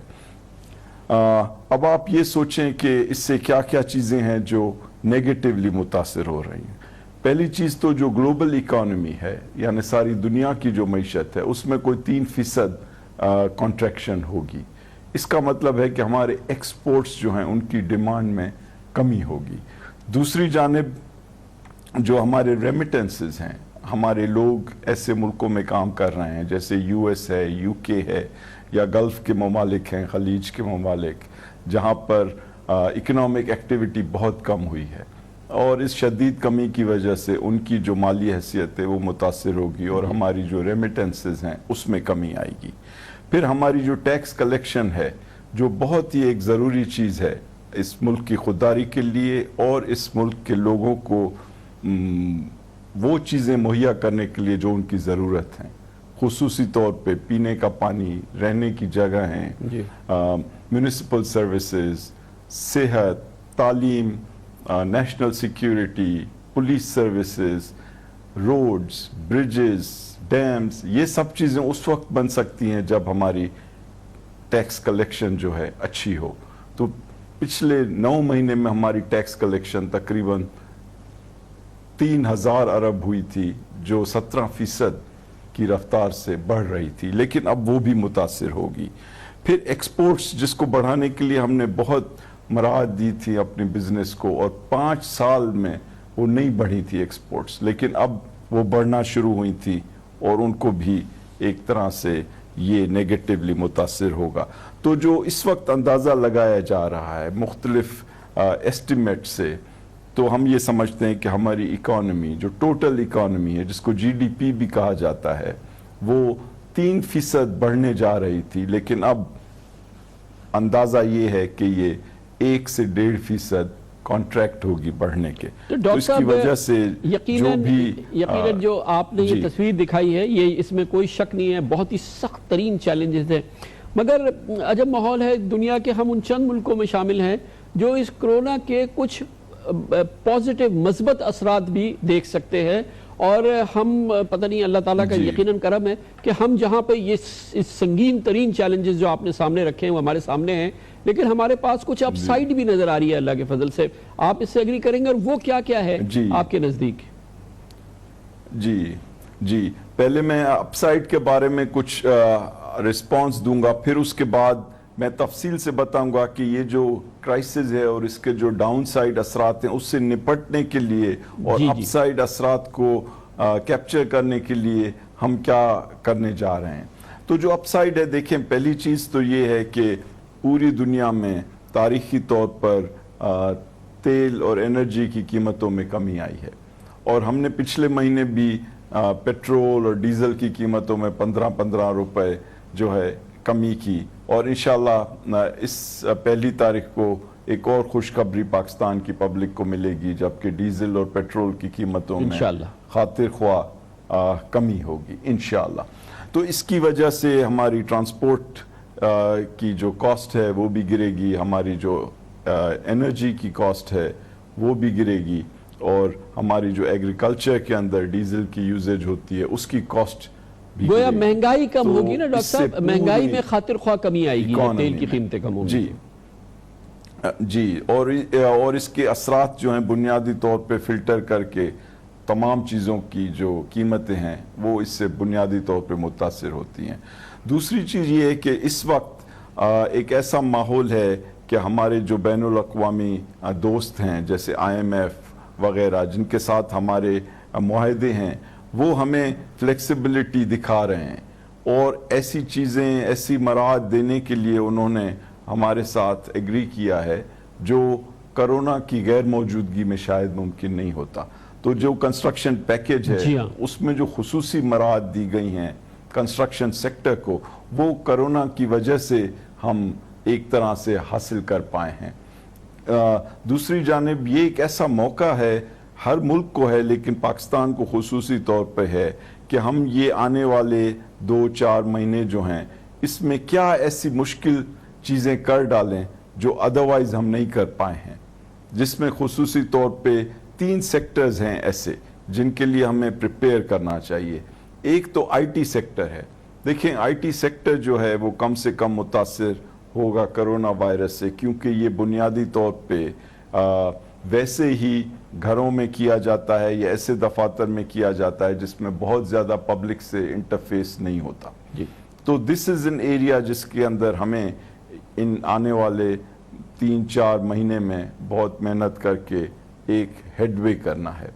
اب آپ یہ سوچیں کہ اس سے کیا کیا چیزیں ہیں جو نیگیٹیولی متاثر ہو رہی ہیں. پہلی چیز تو جو گلوبل اکانومی ہے، یعنی ساری دنیا کی جو معیشت ہے، اس میں کوئی 3% کانٹریکشن ہوگی. اس کا مطلب ہے کہ ہمارے ایکسپورٹس جو ہیں ان کی ڈیمانڈ میں کمی ہوگی. دوسری جانب جو ہمارے ریمیٹنسز ہیں، ہمارے لوگ ایسے ملکوں میں کام کر رہے ہیں جیسے US ہے، UK ہے، یا گلف کے ممالک ہیں، خلیج کے ممالک، جہاں پر اکنامک ایکٹیویٹی بہت کم ہوئی ہے، اور اس شدید کمی کی وجہ سے ان کی جو مالی حیثیت ہے وہ متاثر ہوگی، اور ہماری جو ریمیٹنسز ہیں اس میں کمی آئے گی. پھر ہماری جو ٹیکس کلیکشن ہے، جو بہت ہی ایک ضروری چیز ہے اس ملک کی خودداری کے لیے اور اس ملک کے لوگوں کو وہ چیزیں مہیا کرنے کے لیے جو ان کی ضرورت ہیں، خصوصی طور پہ پینے کا پانی، رہنے کی جگہ ہیں، میونسپل سروسز، صحت، تعلیم، national security, police services, roads, bridges, dams, یہ سب چیزیں اس وقت بن سکتی ہیں جب ہماری ٹیکس کلیکشن جو ہے اچھی ہو. تو پچھلے 9 مہینے میں ہماری ٹیکس کلیکشن تقریباً 3,000 ارب ہوئی تھی، جو 17% کی رفتار سے بڑھ رہی تھی، لیکن اب وہ بھی متاثر ہوگی. پھر ایکسپورٹس، جس کو بڑھانے کے لیے ہم نے بہت مراعات دی تھی اپنے بزنس کو، اور 5 سال میں وہ نہیں بڑھی تھی ایکسپورٹس، لیکن اب وہ بڑھنا شروع ہوئی تھی، اور ان کو بھی ایک طرح سے یہ نیگیٹیولی متاثر ہوگا. تو جو اس وقت اندازہ لگایا جا رہا ہے مختلف ایسٹیمیٹ سے، تو ہم یہ سمجھتے ہیں کہ ہماری اکانومی، جو ٹوٹل اکانومی ہے جس کو GDP بھی کہا جاتا ہے، وہ 3% بڑھنے جا رہی تھی، لیکن اب اندازہ یہ ہے کہ یہ 1 سے 1.5% کانٹریکٹ ہوگی بڑھنے کے. تو اس کی وجہ سے یقیناً جو آپ نے یہ تصویر دکھائی ہے، یہ اس میں کوئی شک نہیں ہے، بہت ہی سخت ترین چیلنجز ہیں. مگر عجب ماحول ہے دنیا کے، ہم ان چند ملکوں میں شامل ہیں جو اس کرونا کے کچھ پازیٹیو مثبت اثرات بھی دیکھ سکتے ہیں، اور ہم پتہ نہیں، اللہ تعالیٰ کا یقیناً کرم ہے کہ ہم جہاں پہ یہ سنگین ترین چیلنجز جو آپ نے سامنے رکھے ہیں وہ ہمارے سامنے ہیں، لیکن ہمارے پاس کچھ اپ سائڈ بھی نظر آ رہی ہے اللہ کے فضل سے. آپ اس سے ایگری کریں گے، اور وہ کیا کیا ہے آپ کے نزدیک؟ جی پہلے میں اپ سائڈ کے بارے میں کچھ رسپانس دوں گا، پھر اس کے بعد میں تفصیل سے بتاؤں گا کہ یہ جو کرائسس ہے اور اس کے جو ڈاؤن سائڈ اثرات ہیں، اس سے نپٹنے کے لیے اور اپ سائڈ اثرات کو کیپچر کرنے کے لیے ہم کیا کرنے جا رہے ہیں. تو جو اپ سائڈ ہے، دیکھیں پہلی چیز تو یہ ہے کہ پوری دنیا میں تاریخی طور پر تیل اور انرجی کی قیمتوں میں کمی آئی ہے، اور ہم نے پچھلے مہینے بھی پیٹرول اور ڈیزل کی قیمتوں میں 15 روپے جو ہے کمی کی، اور انشاءاللہ اس 1 تاریخ کو ایک اور خوشخبری پاکستان کی پبلک کو ملے گی، جبکہ ڈیزل اور پیٹرول کی قیمتوں میں خاطر خواہ کمی ہوگی انشاءاللہ. تو اس کی وجہ سے ہماری ٹرانسپورٹ کی جو کاسٹ ہے وہ بھی گرے گی، ہماری جو انرجی کی کاسٹ ہے وہ بھی گرے گی، اور ہماری جو ایگریکلچر کے اندر ڈیزل کی یوزیج ہوتی ہے اس کی کاسٹ بھی گویا مہنگائی کم ہوگی نا ڈاکٹر صاحب، مہنگائی میں خاطر خواہ کمی آئے گی، تیل کی قیمتیں کم ہوں گی. جی اور اس کے اثرات جو ہیں بنیادی طور پہ فلٹر کر کے تمام چیزوں کی جو قیمتیں ہیں وہ اس سے بنیادی طور پہ متاثر ہوتی ہیں. دوسری چیز یہ ہے کہ اس وقت ایک ایسا ماحول ہے کہ ہمارے جو بین الاقوامی دوست ہیں جیسے IMF وغیرہ جن کے ساتھ ہمارے معاہدے ہیں وہ ہمیں فلیکسیبلٹی دکھا رہے ہیں اور ایسی چیزیں ایسی مراعات دینے کے لیے انہوں نے ہمارے ساتھ ایگری کیا ہے جو کرونا کی غیر موجودگی میں شاید ممکن نہیں ہوتا. تو جو کنسٹرکشن پیکیج ہے اس میں جو خصوصی مراعات دی گئی ہیں کنسٹرکشن سیکٹر کو وہ کرونا کی وجہ سے ہم ایک طرح سے حاصل کر پائے ہیں. دوسری جانب یہ ایک ایسا موقع ہے ہر ملک کو ہے لیکن پاکستان کو خصوصی طور پہ ہے کہ ہم یہ آنے والے 2-4 مہینے جو ہیں اس میں کیا ایسی مشکل چیزیں کر ڈالیں جو ادروائز ہم نہیں کر پائے ہیں, جس میں خصوصی طور پہ 3 سیکٹرز ہیں ایسے جن کے لیے ہمیں پریپیئر کرنا چاہیے. ایک تو IT سیکٹر ہے. دیکھیں IT سیکٹر جو ہے وہ کم سے کم متاثر ہوگا کرونا وائرس سے کیونکہ یہ بنیادی طور پہ ویسے ہی گھروں میں کیا جاتا ہے یا ایسے دفاتر میں کیا جاتا ہے جس میں بہت زیادہ پبلک سے انٹرفیس نہیں ہوتا. تو دس از این ایریا جس کے اندر ہمیں ان آنے والے 3-4 مہینے میں بہت محنت کر کے ایک ہیڈ وے کرنا ہے.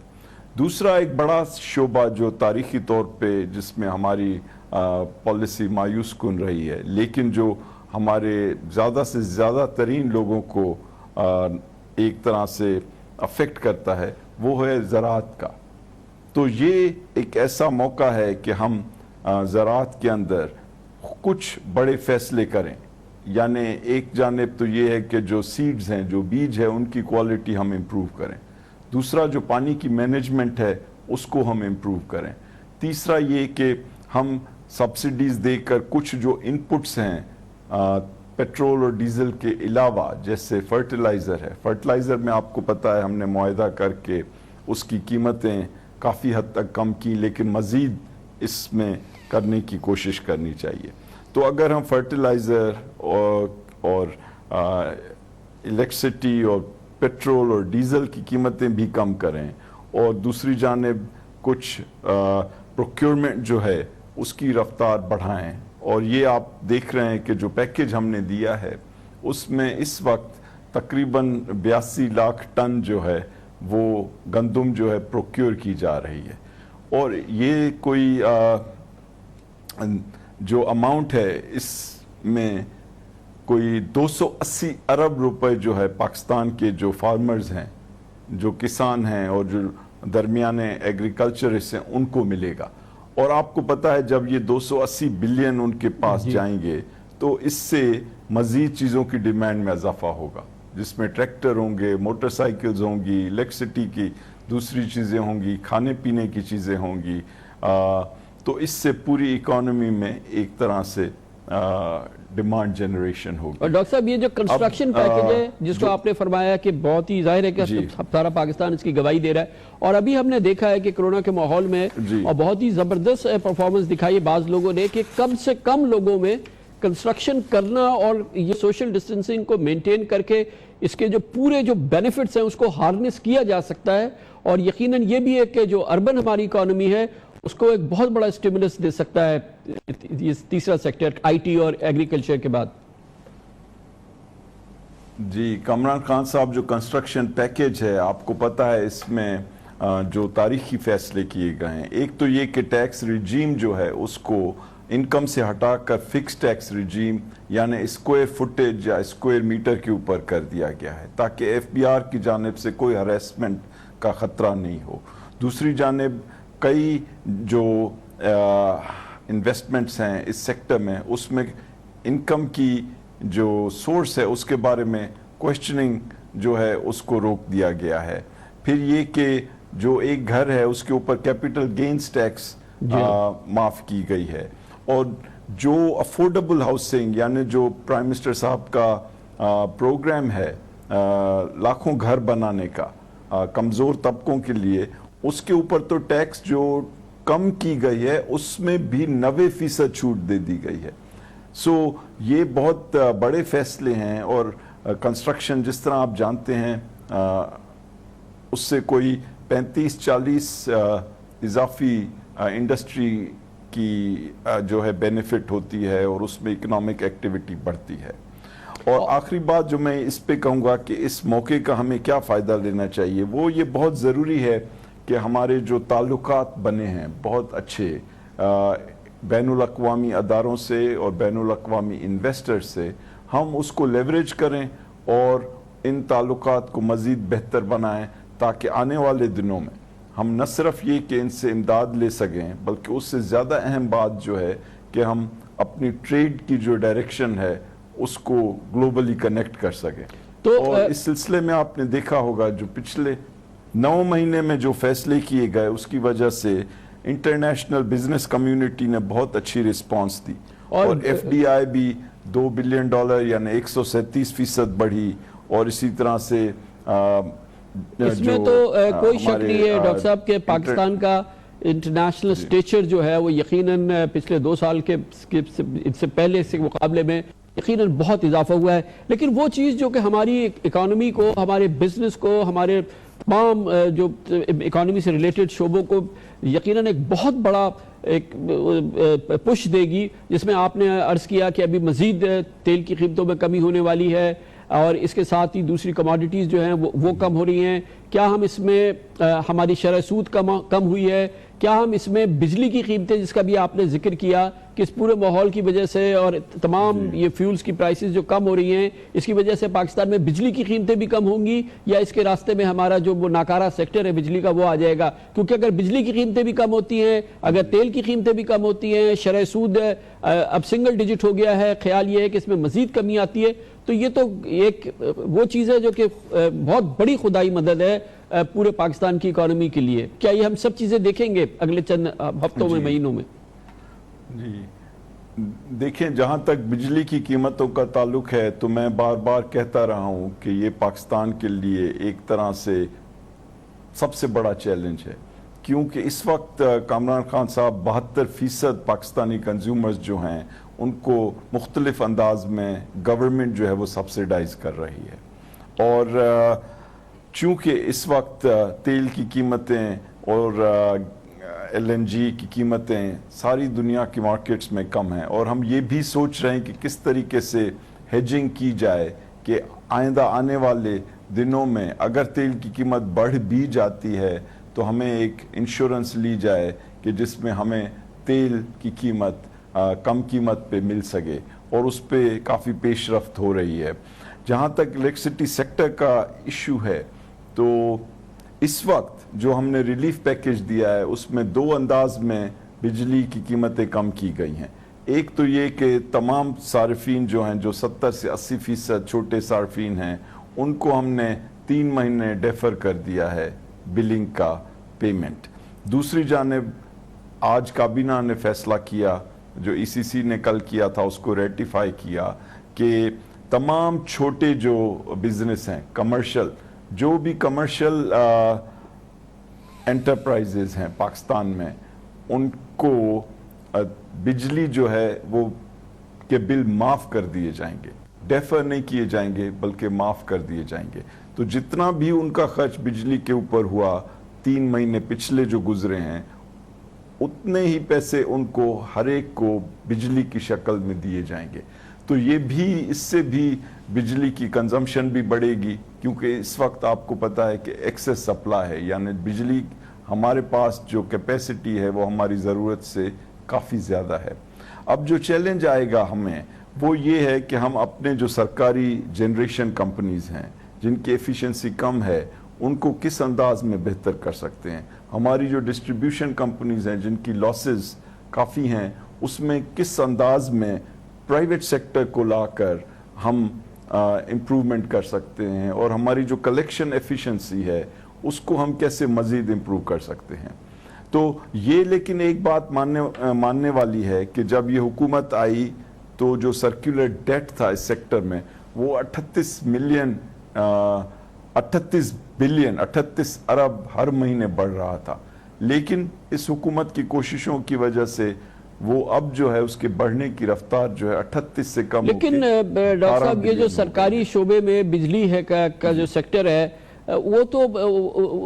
دوسرا ایک بڑا شعبہ جو تاریخی طور پہ جس میں ہماری پالیسی مایوس کن رہی ہے لیکن جو ہمارے زیادہ سے زیادہ ترین لوگوں کو ایک طرح سے افیکٹ کرتا ہے وہ ہے زراعت کا. تو یہ ایک ایسا موقع ہے کہ ہم زراعت کے اندر کچھ بڑے فیصلے کریں. یعنی ایک جانب تو یہ ہے کہ جو سیڈز ہیں جو بیج ہے ان کی کوالٹی ہم امپروو کریں. دوسرا جو پانی کی مینجمنٹ ہے اس کو ہم امپروو کریں. تیسرا یہ کہ ہم سبسڈیز دے کر کچھ جو انپٹس ہیں پیٹرول اور ڈیزل کے علاوہ جیسے فرٹیلائزر ہے, فرٹیلائزر میں آپ کو پتہ ہے ہم نے معاہدہ کر کے اس کی قیمتیں کافی حد تک کم کی لیکن مزید اس میں کرنے کی کوشش کرنی چاہیے. تو اگر ہم فرٹیلائزر اور الیکٹرسٹی اور پیٹرول اور ڈیزل کی قیمتیں بھی کم کریں اور دوسری جانب کچھ پروکیورمنٹ جو ہے اس کی رفتار بڑھائیں, اور یہ آپ دیکھ رہے ہیں کہ جو پیکیج ہم نے دیا ہے اس میں اس وقت تقریباً 82 لاکھ ٹن جو ہے وہ گندم جو ہے پروکیور کی جا رہی ہے. اور یہ کوئی جو اماؤنٹ ہے اس میں کوئی 280 ارب روپے جو ہے پاکستان کے جو فارمرز ہیں جو کسان ہیں اور جو درمیانے ایگریکلچرسٹ ہیں ان کو ملے گا. اور آپ کو پتہ ہے جب یہ 280 بلین ان کے پاس جائیں گے تو اس سے مزید چیزوں کی ڈیمانڈ میں اضافہ ہوگا جس میں ٹریکٹر ہوں گے, موٹر سائیکلز ہوں گی, الیکٹرسٹی کی دوسری چیزیں ہوں گی, کھانے پینے کی چیزیں ہوں گی. تو اس سے پوری اکانومی میں ایک طرح سے ڈیمانڈ جنریشن ہوگی. اور ڈاکٹر صاحب یہ جو کنسٹرکشن پیکیج ہے جس کو آپ نے فرمایا کہ بہت ہی ظاہر ہے کہ سارا پاکستان اس کی گواہی دے رہا ہے, اور ابھی ہم نے دیکھا ہے کہ کرونا کے ماحول میں اور بہت ہی زبردست پرفارمنس دکھائی ہے بعض لوگوں نے کہ کم سے کم لوگوں میں کنسٹرکشن کرنا اور یہ سوشل ڈسٹنسنگ کو مینٹین کر کے اس کے جو پورے جو بینیفٹس ہیں اس کو ہارنس کیا جا سکتا ہے. اور یقیناً یہ بھی ہے کہ جو اربن ہماری اکانومی ہے اس کو ایک بہت بڑا اسٹیمولس دے سکتا ہے یہ تیسرا سیکٹر IT اور ایگریکلچر کے بعد. جی کامران خان صاحب, جو کنسٹرکشن پیکیج ہے آپ کو پتہ ہے اس میں جو تاریخی فیصلے کیے گئے ہیں, ایک تو یہ کہ ٹیکس ریجیم جو ہے اس کو انکم سے ہٹا کر فکس ٹیکس ریجیم یعنی اسکوائر فٹیج یا اسکوائر میٹر کے اوپر کر دیا گیا ہے تاکہ FBR کی جانب سے کوئی ہریسمنٹ کا خطرہ نہیں ہو. دوسری جانب کئی جو انویسٹمنٹس ہیں اس سیکٹر میں اس میں انکم کی جو سورس ہے اس کے بارے میں کوشچننگ جو ہے اس کو روک دیا گیا ہے. پھر یہ کہ جو ایک گھر ہے اس کے اوپر کیپٹل گینز ٹیکس معاف کی گئی ہے, اور جو افورڈیبل ہاؤسنگ یعنی جو پرائم منسٹر صاحب کا پروگرام ہے لاکھوں گھر بنانے کا کمزور طبقوں کے لیے, اس کے اوپر تو ٹیکس جو کم کی گئی ہے اس میں بھی 90% چھوٹ دے دی گئی ہے. سو یہ بہت بڑے فیصلے ہیں, اور کنسٹرکشن جس طرح آپ جانتے ہیں اس سے کوئی 35-40 اضافی انڈسٹری کی جو ہے بینیفٹ ہوتی ہے اور اس میں اکنامک ایکٹیویٹی بڑھتی ہے. اور آخری بات جو میں اس پہ کہوں گا کہ اس موقع کا ہمیں کیا فائدہ لینا چاہیے، وہ یہ بہت ضروری ہے کہ ہمارے جو تعلقات بنے ہیں بہت اچھے بین الاقوامی اداروں سے اور بین الاقوامی انویسٹر سے، ہم اس کو لیوریج کریں اور ان تعلقات کو مزید بہتر بنائیں تاکہ آنے والے دنوں میں ہم نہ صرف یہ کہ ان سے امداد لے سکیں، بلکہ اس سے زیادہ اہم بات جو ہے کہ ہم اپنی ٹریڈ کی جو ڈائریکشن ہے اس کو گلوبلی کنیکٹ کر سکیں. اور اس سلسلے میں آپ نے دیکھا ہوگا جو پچھلے 9 مہینے میں جو فیصلے کیے گئے اس کی وجہ سے انٹرنیشنل بزنس کمیونٹی نے بہت اچھی رسپانس دی اور ایف ڈی آئی بھی $2 بلین یعنی 137% بڑھی. اور اسی طرح سے اس میں تو کوئی شک نہیں ہے ڈاکٹر صاحب کہ پاکستان کا انٹرنیشنل سٹیچر جو ہے وہ یقیناً پچھلے 2 سال کے اس سے پہلے سے مقابلے میں یقیناً بہت اضافہ ہوا ہے. لیکن وہ چیز جو کہ ہماری اکانومی کو، ہمارے بزنس کو، ہمارے تمام جو اکانومی سے ریلیٹڈ شعبوں کو یقیناً ایک بہت بڑا ایک پش دے گی، جس میں آپ نے عرض کیا کہ ابھی مزید تیل کی قیمتوں میں کمی ہونے والی ہے اور اس کے ساتھ ہی دوسری کموڈیٹیز جو ہیں وہ کم ہو رہی ہیں. کیا ہم اس میں ہماری شرح سود کم ہوئی ہے؟ کیا ہم اس میں بجلی کی قیمتیں، جس کا بھی آپ نے ذکر کیا کہ اس پورے ماحول کی وجہ سے اور تمام یہ فیولز کی پرائسز جو کم ہو رہی ہیں اس کی وجہ سے پاکستان میں بجلی کی قیمتیں بھی کم ہوں گی، یا اس کے راستے میں ہمارا جو وہ ناکارہ سیکٹر ہے بجلی کا وہ آ جائے گا؟ کیونکہ اگر بجلی کی قیمتیں بھی کم ہوتی ہیں، اگر تیل کی قیمتیں بھی کم ہوتی ہیں، شرح سود اب سنگل ڈیجٹ ہو گیا ہے، خیال یہ ہے کہ اس میں مزید کمی آتی ہے، تو یہ تو ایک وہ چیز ہے جو کہ بہت بڑی خدائی مدد ہے پورے پاکستان کی اکانومی کے لیے. کیا یہ ہم سب چیزیں دیکھیں گے اگلے چند ہفتوں میں، مہینوں میں؟ جی دیکھیں، جہاں تک بجلی کی قیمتوں کا تعلق ہے تو میں بار بار کہتا رہا ہوں کہ یہ پاکستان کے لیے ایک طرح سے سب سے بڑا چیلنج ہے، کیونکہ اس وقت کامران خان صاحب 72% پاکستانی کنزیومرز جو ہیں ان کو مختلف انداز میں گورنمنٹ جو ہے وہ سبسیڈائز کر رہی ہے. اور چونکہ اس وقت تیل کی قیمتیں اور ایل این جی کی قیمتیں ساری دنیا کی مارکیٹس میں کم ہیں، اور ہم یہ بھی سوچ رہے ہیں کہ کس طریقے سے ہیجنگ کی جائے کہ آئندہ آنے والے دنوں میں اگر تیل کی قیمت بڑھ بھی جاتی ہے تو ہمیں ایک انشورنس لی جائے کہ جس میں ہمیں تیل کی قیمت کم قیمت پہ مل سکے، اور اس پہ کافی پیش رفت ہو رہی ہے. جہاں تک الیکٹرسٹی سیکٹر کا ایشو ہے تو اس وقت جو ہم نے ریلیف پیکیج دیا ہے اس میں 2 انداز میں بجلی کی قیمتیں کم کی گئی ہیں. ایک تو یہ کہ تمام صارفین جو ہیں جو 70 سے 80% چھوٹے صارفین ہیں ان کو ہم نے 3 مہینے ڈیفر کر دیا ہے بلنگ کا پیمنٹ. دوسری جانب آج کابینہ نے فیصلہ کیا، جو ای سی سی نے کل کیا تھا اس کو ریٹیفائی کیا، کہ تمام چھوٹے جو بزنس ہیں، کمرشل جو بھی کمرشل انٹرپرائزز ہیں پاکستان میں، ان کو بجلی جو ہے وہ کے بل معاف کر دیے جائیں گے، ڈیفر نہیں کیے جائیں گے بلکہ معاف کر دیے جائیں گے. تو جتنا بھی ان کا خرچ بجلی کے اوپر ہوا 3 مہینے پچھلے جو گزرے ہیں، اتنے ہی پیسے ان کو ہر ایک کو بجلی کی شکل میں دیے جائیں گے. تو یہ بھی اس سے بھی بجلی کی کنزمپشن بھی بڑھے گی، کیونکہ اس وقت آپ کو پتا ہے کہ ایکسس سپلائی ہے، یعنی بجلی ہمارے پاس جو کیپیسٹی ہے وہ ہماری ضرورت سے کافی زیادہ ہے. اب جو چیلنج آئے گا ہمیں وہ یہ ہے کہ ہم اپنے جو سرکاری جنریشن کمپنیز ہیں جن کی ایفیشنسی کم ہے ان کو کس انداز میں بہتر کر سکتے ہیں. ہماری جو ڈسٹریبیوشن کمپنیز ہیں جن کی لاسز کافی ہیں، اس میں کس انداز میں پرائیویٹ سیکٹر کو لا کر ہم امپروومنٹ کر سکتے ہیں، اور ہماری جو کلیکشن ایفیشنسی ہے اس کو ہم کیسے مزید امپروو کر سکتے ہیں. تو یہ لیکن ایک بات ماننے والی ہے کہ جب یہ حکومت آئی تو جو سرکولر ڈیٹ تھا اس سیکٹر میں وہ 38 ارب ہر مہینے بڑھ رہا تھا، لیکن اس حکومت کی کوششوں کی وجہ سے وہ اب جو ہے اس کے بڑھنے کی رفتار جو ہے 38 سے کم. لیکن ڈاکٹر صاحب یہ جو سرکاری شعبے میں بجلی ہے کا جو سیکٹر ہے وہ تو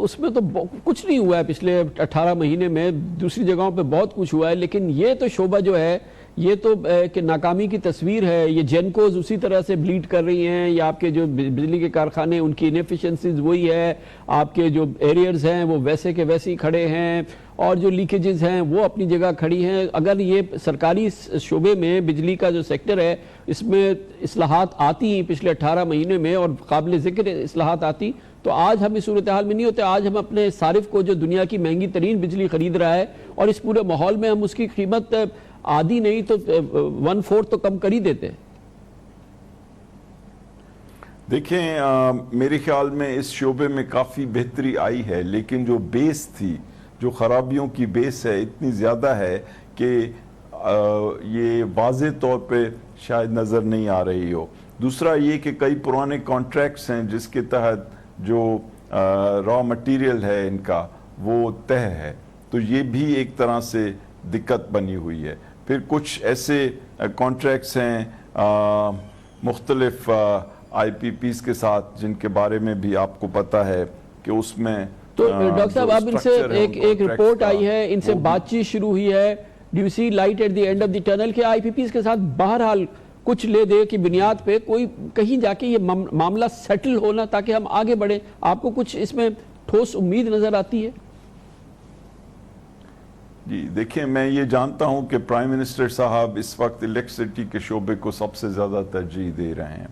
اس میں تو کچھ نہیں ہوا ہے پچھلے 18 مہینے میں، دوسری جگہوں پہ بہت کچھ ہوا ہے، لیکن یہ تو شعبہ جو ہے یہ تو کہ ناکامی کی تصویر ہے. یہ جینکوز اسی طرح سے بلیڈ کر رہی ہیں، یا آپ کے جو بجلی کے کارخانے ان کی انیفیشنسیز وہی ہے، آپ کے جو ایریئرز ہیں وہ ویسے کے ویسے ہی کھڑے ہیں، اور جو لیکیجز ہیں وہ اپنی جگہ کھڑی ہیں. اگر یہ سرکاری شعبے میں بجلی کا جو سیکٹر ہے اس میں اصلاحات آتی ہیں پچھلے 18 مہینے میں، اور قابل ذکر اصلاحات آتی، تو آج ہم اس صورتحال میں نہیں ہوتے. آج ہم اپنے صارف کو جو دنیا کی مہنگی ترین بجلی خرید رہا ہے، اور اس پورے ماحول میں ہم اس کی قیمت آدھی نہیں تو 1/4 تو کم کر ہی دیتے ہیں. دیکھیں میرے خیال میں اس شعبے میں کافی بہتری آئی ہے، لیکن جو بیس تھی، جو خرابیوں کی بیس ہے، اتنی زیادہ ہے کہ یہ واضح طور پہ شاید نظر نہیں آ رہی ہو. دوسرا یہ کہ کئی پرانے کانٹریکٹس ہیں جس کے تحت جو را مٹیریل ہے ان کا وہ طے ہے، تو یہ بھی ایک طرح سے دقت بنی ہوئی ہے. پھر کچھ ایسے کانٹریکٹس ہیں مختلف آئی پی پیز کے ساتھ جن کے بارے میں بھی آپ کو پتہ ہے کہ اس میں تو ڈاکٹر صاحب اب ان سے ایک رپورٹ آئی ہے، ان سے بات چیت شروع ہوئی ہے. Do you see light at the end of the tunnel کہ آئی پی پیز کے ساتھ بہرحال کچھ لے دے کی بنیاد پہ کوئی کہیں جا کے یہ معاملہ سیٹل ہونا تاکہ ہم آگے بڑھیں؟ آپ کو کچھ اس میں ٹھوس امید نظر آتی ہے؟ جی دیکھیں، میں یہ جانتا ہوں کہ پرائم منسٹر صاحب اس وقت الیکٹرسٹی کے شعبے کو سب سے زیادہ ترجیح دے رہے ہیں،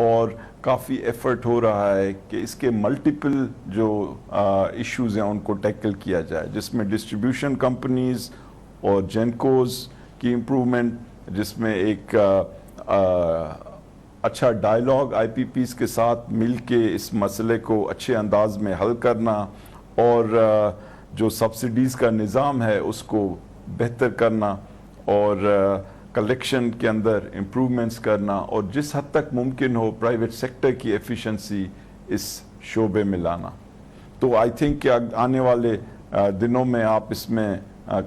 اور کافی ایفرٹ ہو رہا ہے کہ اس کے ملٹیپل جو ایشوز ہیں ان کو ٹیکل کیا جائے، جس میں ڈسٹریبیوشن کمپنیز اور جینکوز کی امپرومنٹ، جس میں ایک اچھا ڈائیلاگ آئی پی پیز کے ساتھ مل کے اس مسئلے کو اچھے انداز میں حل کرنا، اور جو سبسڈیز کا نظام ہے اس کو بہتر کرنا، اور کلیکشن کے اندر امپرومنٹس کرنا، اور جس حد تک ممکن ہو پرائیویٹ سیکٹر کی ایفیشنسی اس شعبے میں لانا. تو آئی تھنک کہ آنے والے دنوں میں آپ اس میں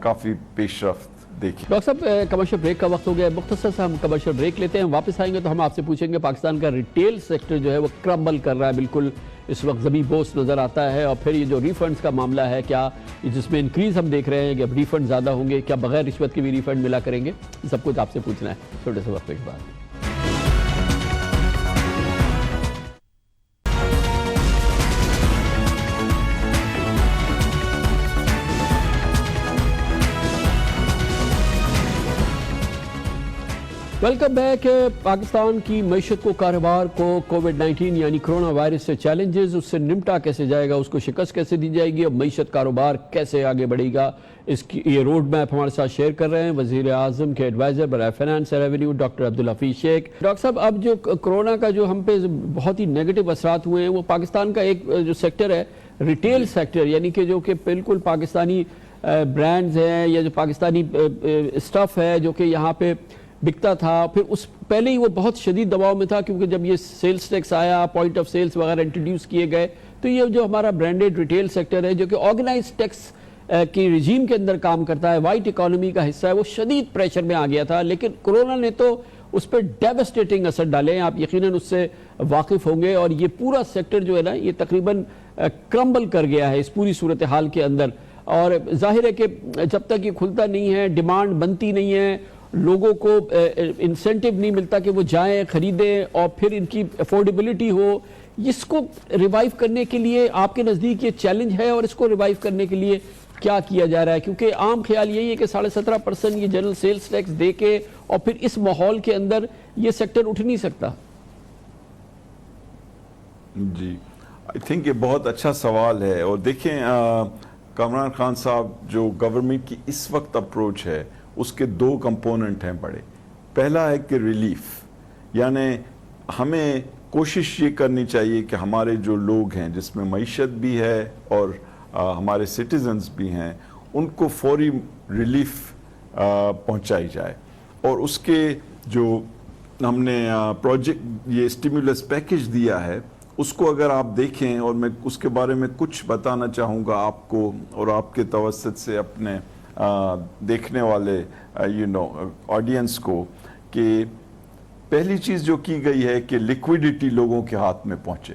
کافی پیش رفت دیکھیں. ڈاکٹر صاحب کمرشل بریک کا وقت ہو گیا ہے، مختصر سے ہم کمرشل بریک لیتے ہیں. واپس آئیں گے تو ہم آپ سے پوچھیں گے پاکستان کا ریٹیل سیکٹر جو ہے وہ کرمبل کر رہا ہے، بالکل اس وقت زمین بوس نظر آتا ہے، اور پھر یہ جو ریفنڈز کا معاملہ ہے کیا جس میں انکریز ہم دیکھ رہے ہیں کہ اب ریفنڈ زیادہ ہوں گے، کیا بغیر رشوت کے بھی ریفنڈ ملا کریں گے؟ یہ سب کچھ آپ سے پوچھنا ہے چھوٹے سے وقت کے بعد. Welcome back. پاکستان کی معیشت کو، کاروبار کو کووڈ-19 یعنی کرونا وائرس سے چیلنجز، اس سے نمٹا کیسے جائے گا، اس کو شکست کیسے دی جائے گی، اور معیشت کاروبار کیسے آگے بڑھے گا، اس کی یہ روڈ میپ ہمارے ساتھ شیئر کر رہے ہیں وزیر اعظم کے ایڈوائزر برائے فائنانس اور ریونیو ڈاکٹر عبدالحفیظ شیخ. ڈاکٹر صاحب اب جو کرونا کا جو ہم پہ بہت ہی نیگیٹو اثرات ہوئے ہیں، وہ پاکستان کا ایک جو سیکٹر ہے ریٹیل سیکٹر، یعنی کہ جو کہ بالکل پاکستانی برانڈز ہیں یا جو پاکستانی اسٹف ہے جو کہ یہاں پہ بکتا تھا، پھر اس پہلے ہی وہ بہت شدید دباؤ میں تھا، کیونکہ جب یہ سیلز ٹیکس آیا، پوائنٹ آف سیلز وغیرہ انٹروڈیوس کیے گئے، تو یہ جو ہمارا برانڈڈ ریٹیل سیکٹر ہے جو کہ آرگنائز ٹیکس کی رجیم کے اندر کام کرتا ہے، وائٹ اکانومی کا حصہ ہے، وہ شدید پریشر میں آ گیا تھا. لیکن کرونا نے تو اس پہ ڈیوسٹیٹنگ اثر ڈالے ہیں، آپ یقیناً اس سے واقف ہوں گے، اور یہ پورا سیکٹر جو ہے نا یہ تقریباً کرمبل کر گیا ہے اس پوری صورتحال کے اندر. اور ظاہر ہے کہ جب تک یہ کھلتا نہیں ہے، ڈیمانڈ بنتی نہیں ہے، لوگوں کو انسینٹیو نہیں ملتا کہ وہ جائیں خریدیں، اور پھر ان کی افورڈیبلٹی ہو، اس کو ریوائیو کرنے کے لیے آپ کے نزدیک یہ چیلنج ہے، اور اس کو ریوائیو کرنے کے لیے کیا کیا جا رہا ہے؟ کیونکہ عام خیال یہی ہے کہ 17.5% یہ جنرل سیلز ٹیکس دے کے، اور پھر اس ماحول کے اندر یہ سیکٹر اٹھ نہیں سکتا. جی آئی تھنک یہ بہت اچھا سوال ہے. اور دیکھیں کامران خان صاحب، جو گورنمنٹ کی اس وقت اپروچ ہے اس کے 2 کمپوننٹ ہیں بڑے. پہلا ہے کہ ریلیف، یعنی ہمیں کوشش یہ کرنی چاہیے کہ ہمارے جو لوگ ہیں جس میں معیشت بھی ہے اور ہمارے سٹیزنز بھی ہیں، ان کو فوری ریلیف پہنچائی جائے. اور اس کے جو ہم نے پروجیکٹ یہ اسٹیمولس پیکج دیا ہے، اس کو اگر آپ دیکھیں، اور میں اس کے بارے میں کچھ بتانا چاہوں گا آپ کو اور آپ کے توسط سے اپنے دیکھنے والے آڈینس کو، کہ پہلی چیز جو کی گئی ہے کہ لیکویڈیٹی لوگوں کے ہاتھ میں پہنچے.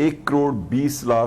1,20,00,000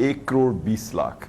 1,20,00,000।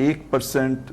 1%,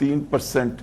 3%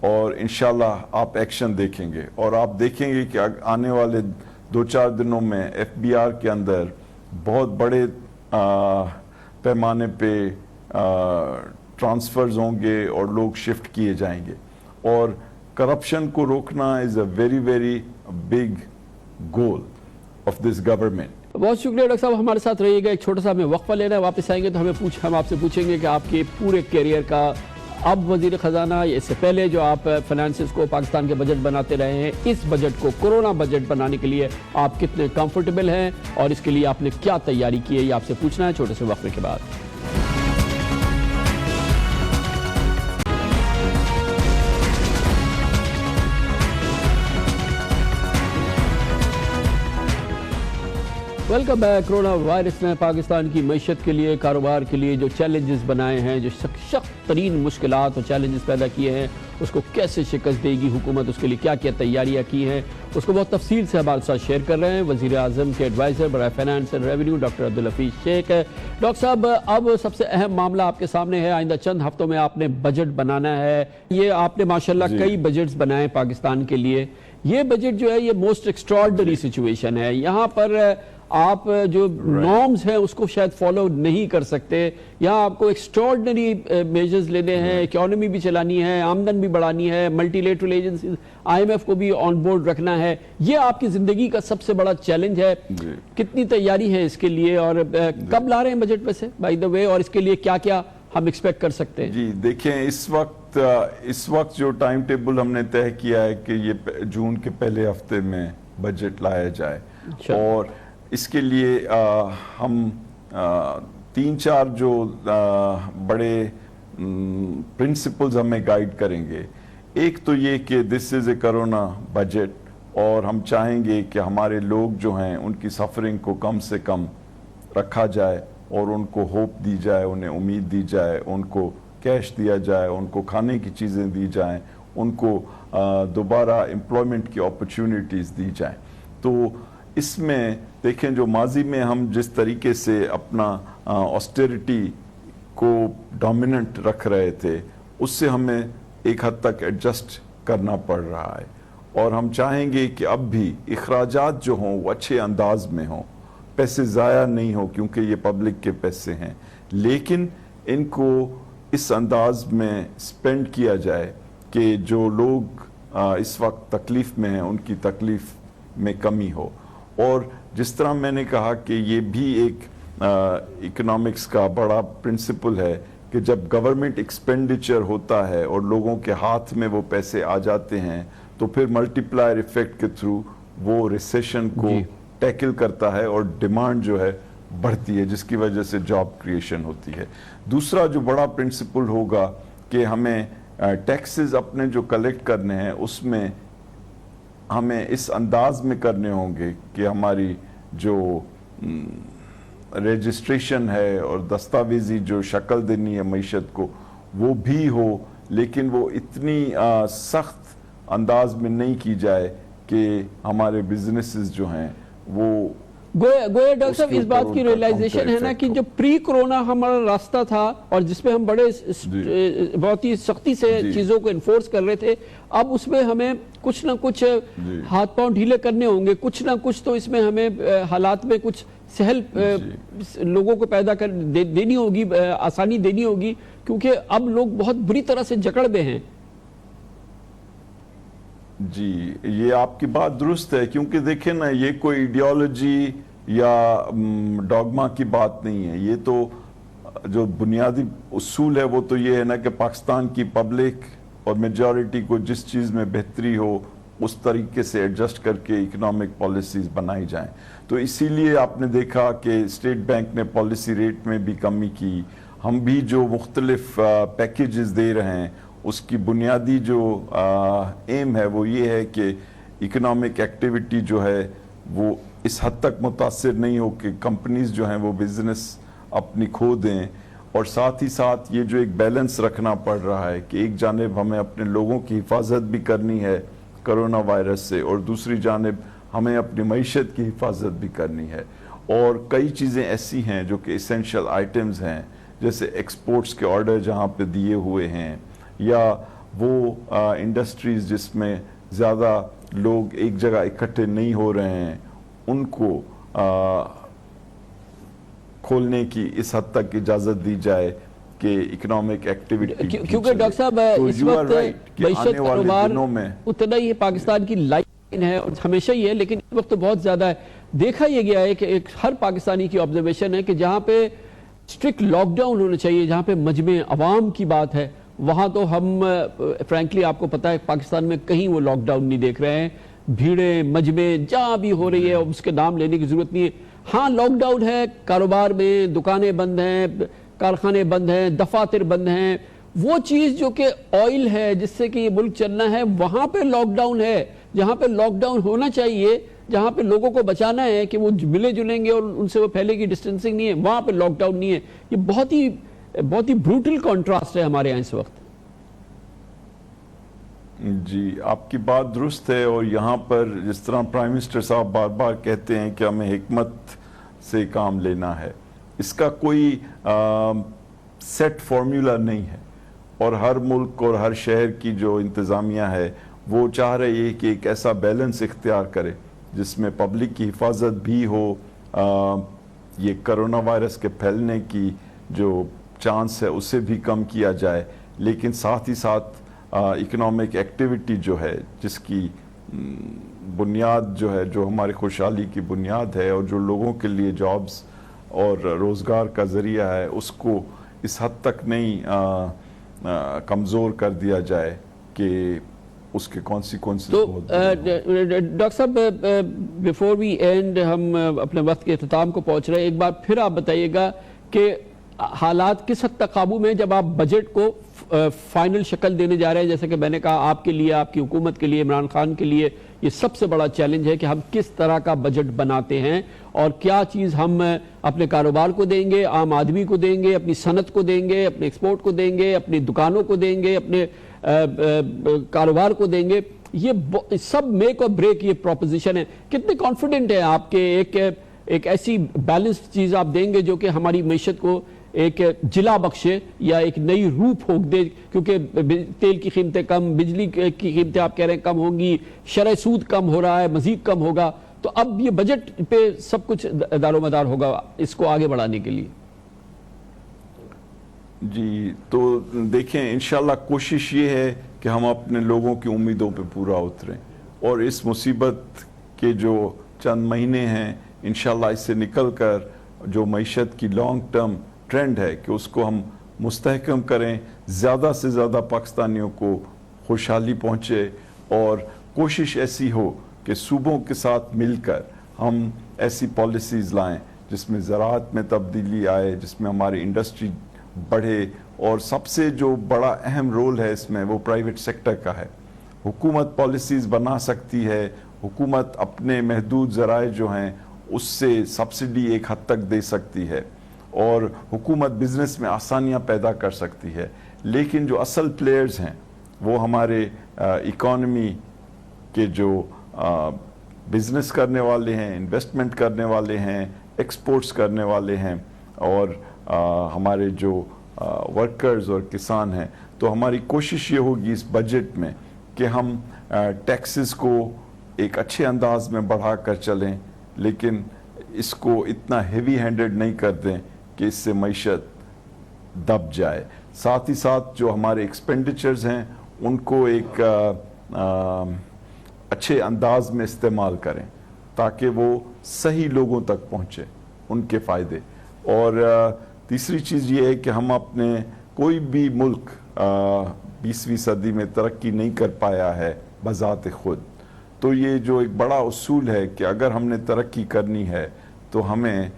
اور انشاءاللہ آپ ایکشن دیکھیں گے اور آپ دیکھیں گے کہ آنے والے 2-4 دنوں میں FBR کے اندر بہت بڑے پیمانے پہ ٹرانسفرز ہوں گے اور لوگ شفٹ کیے جائیں گے اور کرپشن کو روکنا is a very very big goal of this government. بہت شکریہ ڈاکٹر صاحب, ہمارے ساتھ رہیے گا. ایک چھوٹا سا ہمیں وقفہ لینا ہے, واپس آئیں گے تو ہم آپ سے پوچھیں گے کہ آپ کے پورے کیریئر کا اب وزیر خزانہ یا اس سے پہلے جو آپ فائنانسز کو پاکستان کے بجٹ بناتے رہے ہیں, اس بجٹ کو کورونا بجٹ بنانے کے لیے آپ کتنے کمفرٹیبل ہیں اور اس کے لیے آپ نے کیا تیاری کی ہے, یہ آپ سے پوچھنا ہے چھوٹے سے وقفے کے بعد. Welcome back. کرونا وائرس نے پاکستان کی معیشت کے لیے, کاروبار کے لیے جو چیلنجز بنائے ہیں, جو سخت ترین مشکلات اور چیلنجز پیدا کیے ہیں, اس کو کیسے شکست دے گی حکومت, اس کے لیے کیا کیا تیاریاں کی ہیں, اس کو بہت تفصیل سے ہمارے ساتھ شیئر کر رہے ہیں وزیر اعظم کے ایڈوائزر برائے finance and revenue doctor Abdul Hafeez Sheikh. Doctor صاحب, اب سب سے اہم معاملہ آپ کے سامنے ہے. آئندہ چند ہفتوں میں آپ نے بجٹ بنانا ہے. یہ آپ نے ماشاءاللہ کئی بجٹس بنائے پاکستان کے لیے. یہ بجٹ جو ہے یہ موسٹ ایکسٹراڈنری سچویشن ہے. یہاں پر آپ جو نارمز ہیں اس کو شاید فالو نہیں کر سکتے. یہاں آپ کو ایکسٹراڈنری میجرز لینے ہیں, اکانومی بھی چلانی ہے, آمدن بھی بڑھانی ہے, ملٹی لیٹرل ایجنسیز IMF کو بھی آن بورڈ رکھنا ہے. یہ آپ کی زندگی کا سب سے بڑا چیلنج ہے. کتنی تیاری ہے اس کے لیے اور کب لا رہے ہیں بجٹ میں سے بائی دا وے, اور اس کے لیے کیا کیا ہم ایکسپیکٹ کر سکتے ہیں؟ جی دیکھیں, اس وقت جو ٹائم ٹیبل ہم نے طے کیا ہے کہ یہ جون کے پہلے ہفتے میں بجٹ لایا جائے, اور اس کے لیے ہم 3-4 جو بڑے پرنسپلز ہمیں گائیڈ کریں گے. ایک تو یہ کہ دس از اے کرونا بجٹ, اور ہم چاہیں گے کہ ہمارے لوگ جو ہیں ان کی سفرنگ کو کم سے کم رکھا جائے اور ان کو ہوپ دی جائے, انہیں امید دی جائے, ان کو کیش دیا جائے, ان کو کھانے کی چیزیں دی جائیں, ان کو دوبارہ امپلائمنٹ کی اپرچونٹیز دی جائیں. تو اس میں دیکھیں, جو ماضی میں ہم جس طریقے سے اپنا آسٹیرٹی کو ڈومیننٹ رکھ رہے تھے, اس سے ہمیں ایک حد تک ایڈجسٹ کرنا پڑ رہا ہے, اور ہم چاہیں گے کہ اب بھی اخراجات جو ہوں وہ اچھے انداز میں ہوں, پیسے ضائع نہیں ہوں کیونکہ یہ پبلک کے پیسے ہیں, لیکن ان کو اس انداز میں سپینڈ کیا جائے کہ جو لوگ اس وقت تکلیف میں ہیں ان کی تکلیف میں کمی ہو. اور جس طرح میں نے کہا کہ یہ بھی ایک اکنامکس کا بڑا پرنسپل ہے کہ جب گورنمنٹ ایکسپینڈیچر ہوتا ہے اور لوگوں کے ہاتھ میں وہ پیسے آ جاتے ہیں تو پھر ملٹی پلائر ایفیکٹ کے تھرو وہ ریسیشن کو ٹیکل کرتا ہے اور ڈیمانڈ جو ہے بڑھتی ہے, جس کی وجہ سے جاب کریشن ہوتی ہے. دوسرا جو بڑا پرنسپل ہوگا کہ ہمیں ٹیکسز اپنے جو کلیکٹ کرنے ہیں اس میں ہمیں اس انداز میں کرنے ہوں گے کہ ہماری جو رجسٹریشن ہے اور دستاویزی جو شکل دینی ہے معیشت کو وہ بھی ہو, لیکن وہ اتنی سخت انداز میں نہیں کی جائے کہ ہمارے بزنسز جو ہیں وہ گویا ڈاکٹر صاحب اس بات کی ریلائزیشن ہے نا کہ جو پری کرونا ہمارا راستہ تھا اور جس پہ ہم بڑے بہت ہی سختی سے چیزوں کو انفورس کر رہے تھے, اب اس میں ہمیں کچھ نہ کچھ ہاتھ پاؤں ڈھیلے کرنے ہوں گے, کچھ نہ کچھ تو اس میں ہمیں حالات میں کچھ سہل لوگوں کو پیدا کر دینی ہوگی, آسانی دینی ہوگی, کیونکہ اب لوگ بہت بری طرح سے جکڑ میں ہیں. جی یہ آپ کی بات درست ہے, کیونکہ دیکھیں نا یہ کوئی ایڈیالوجی یا ڈاگما کی بات نہیں ہے, یہ تو جو بنیادی اصول ہے وہ تو یہ ہے نا کہ پاکستان کی پبلک اور میجورٹی کو جس چیز میں بہتری ہو اس طریقے سے ایڈجسٹ کر کے اکنامک پالیسیز بنائی جائیں. تو اسی لیے آپ نے دیکھا کہ اسٹیٹ بینک نے پالیسی ریٹ میں بھی کمی کی, ہم بھی جو مختلف پیکیجز دے رہے ہیں اس کی بنیادی جو ایم ہے وہ یہ ہے کہ اکنامک ایکٹیویٹی جو ہے وہ اس حد تک متاثر نہیں ہو کہ کمپنیز جو ہیں وہ بزنس اپنی کھو دیں, اور ساتھ ہی ساتھ یہ جو ایک بیلنس رکھنا پڑ رہا ہے کہ ایک جانب ہمیں اپنے لوگوں کی حفاظت بھی کرنی ہے کرونا وائرس سے, اور دوسری جانب ہمیں اپنی معیشت کی حفاظت بھی کرنی ہے. اور کئی چیزیں ایسی ہیں جو کہ اسینشل آئٹمز ہیں, جیسے ایکسپورٹس کے آرڈر جہاں پہ دیے ہوئے ہیں, یا وہ انڈسٹریز جس میں زیادہ لوگ ایک جگہ اکٹھے نہیں ہو رہے ہیں ان کو کھولنے کی اس حد تک اجازت دی جائے کہ اکنامک ایکٹیویٹی. کیونکہ ڈاکٹر صاحب اس وقت معیشت کاروبار اتنا ہی پاکستان کی لائن ہے اور ہمیشہ ہی ہے، لیکن اس وقت تو بہت زیادہ ہے. دیکھا یہ گیا ہے کہ ایک ہر پاکستانی کی آبزرویشن ہے کہ جہاں پہ اسٹرکٹ لاک ڈاؤن ہونا چاہیے، جہاں پہ مجمع عوام کی بات ہے، وہاں تو ہم فرینکلی آپ کو پتا ہے پاکستان میں کہیں وہ لاک ڈاؤن نہیں دیکھ رہے ہیں. بھیڑیں مجمع جہاں بھی ہو رہی ہے اس کے نام لینے کی ضرورت نہیں ہے. ہاں لاک ڈاؤن ہے، کاروبار میں دکانیں بند ہیں، کارخانے بند ہیں، دفاتر بند ہیں. وہ چیز جو کہ آئل ہے جس سے کہ یہ ملک چلنا ہے، وہاں پہ لاک ڈاؤن ہے. جہاں پہ لاک ڈاؤن ہونا چاہیے، جہاں پہ لوگوں کو بچانا ہے کہ وہ ملے جلیں گے اور ان سے وہ پھیلے گی، ڈسٹینسنگ نہیں ہے، وہاں پہ لاک ڈاؤن نہیں ہے. یہ بہت ہی بروٹل کانٹراسٹ ہے ہمارے یہاں اس وقت. جی آپ کی بات درست ہے، اور یہاں پر جس طرح پرائم منسٹر صاحب بار بار کہتے ہیں کہ ہمیں حکمت سے کام لینا ہے، اس کا کوئی سیٹ فارمولا نہیں ہے، اور ہر ملک اور ہر شہر کی جو انتظامیہ ہے وہ چاہ رہی ہے کہ ایک ایسا بیلنس اختیار کرے جس میں پبلک کی حفاظت بھی ہو، یہ کرونا وائرس کے پھیلنے کی جو چانس ہے اسے بھی کم کیا جائے، لیکن ساتھ ہی ساتھ اکنامک ایکٹیویٹی جو ہے جس کی بنیاد جو ہے، جو ہماری خوشحالی کی بنیاد ہے اور جو لوگوں کے لیے جابز اور روزگار کا ذریعہ ہے، اس کو اس حد تک نہیں کمزور کر دیا جائے کہ اس کے کانسیکوینسز بہت ڈاکٹر صاحب بیفور وی اینڈ ہم اپنے وقت کے اختتام کو پہنچ رہے ہیں، ایک بار پھر آپ بتائیے گا کہ حالات کس حد تک قابو میں، جب آپ بجٹ کو فائنل شکل دینے جا رہے ہیں؟ جیسے کہ میں نے کہا آپ کے لیے، آپ کی حکومت کے لیے، عمران خان کے لیے یہ سب سے بڑا چیلنج ہے کہ ہم کس طرح کا بجٹ بناتے ہیں اور کیا چیز ہم اپنے کاروبار کو دیں گے، عام آدمی کو دیں گے، اپنی صنعت کو دیں گے، اپنے ایکسپورٹ کو دیں گے، اپنی دکانوں کو دیں گے، اپنے کاروبار کو دیں گے. یہ سب میک اور بریک یہ پروپوزیشن ہے. کتنے کانفیڈنٹ ہیں آپ کے ایک ایسی بیلنسڈ چیز آپ دیں گے جو کہ ہماری معیشت کو ایک جلا بخشے یا ایک نئی روح پھونک دے؟ کیونکہ تیل کی قیمتیں کم، بجلی کی قیمتیں آپ کہہ رہے ہیں کم ہوں گی، شرح سود کم ہو رہا ہے، مزید کم ہوگا، تو اب یہ بجٹ پہ سب کچھ دار و مدار ہوگا اس کو آگے بڑھانے کے لیے. جی تو دیکھیں انشاءاللہ کوشش یہ ہے کہ ہم اپنے لوگوں کی امیدوں پہ پورا اتریں، اور اس مصیبت کے جو چند مہینے ہیں انشاءاللہ اس سے نکل کر جو معیشت کی لانگ ٹرم ٹرینڈ ہے کہ اس کو ہم مستحکم کریں، زیادہ سے زیادہ پاکستانیوں کو خوشحالی پہنچے، اور کوشش ایسی ہو کہ صوبوں کے ساتھ مل کر ہم ایسی پالیسیز لائیں جس میں زراعت میں تبدیلی آئے، جس میں ہماری انڈسٹری بڑھے، اور سب سے جو بڑا اہم رول ہے اس میں وہ پرائیویٹ سیکٹر کا ہے. حکومت پالیسیز بنا سکتی ہے، حکومت اپنے محدود ذرائع جو ہیں اس سے سبسڈی ایک حد تک دے سکتی ہے، اور حکومت بزنس میں آسانیاں پیدا کر سکتی ہے، لیکن جو اصل پلیئرز ہیں وہ ہمارے اکانومی کے جو بزنس کرنے والے ہیں، انویسٹمنٹ کرنے والے ہیں، ایکسپورٹس کرنے والے ہیں، اور ہمارے جو ورکرز اور کسان ہیں. تو ہماری کوشش یہ ہوگی اس بجٹ میں کہ ہم ٹیکسز کو ایک اچھے انداز میں بڑھا کر چلیں، لیکن اس کو اتنا ہیوی ہینڈڈ نہیں کر دیں کہ اس سے معیشت دب جائے. ساتھ ہی ساتھ جو ہمارے ایکسپینڈیچرز ہیں ان کو ایک اچھے انداز میں استعمال کریں تاکہ وہ صحیح لوگوں تک پہنچے، ان کے فائدے. اور تیسری چیز یہ ہے کہ ہم اپنے کوئی بھی ملک 20ویں صدی میں ترقی نہیں کر پایا ہے بذات خود، تو یہ جو ایک بڑا اصول ہے کہ اگر ہم نے ترقی کرنی ہے تو ہمیں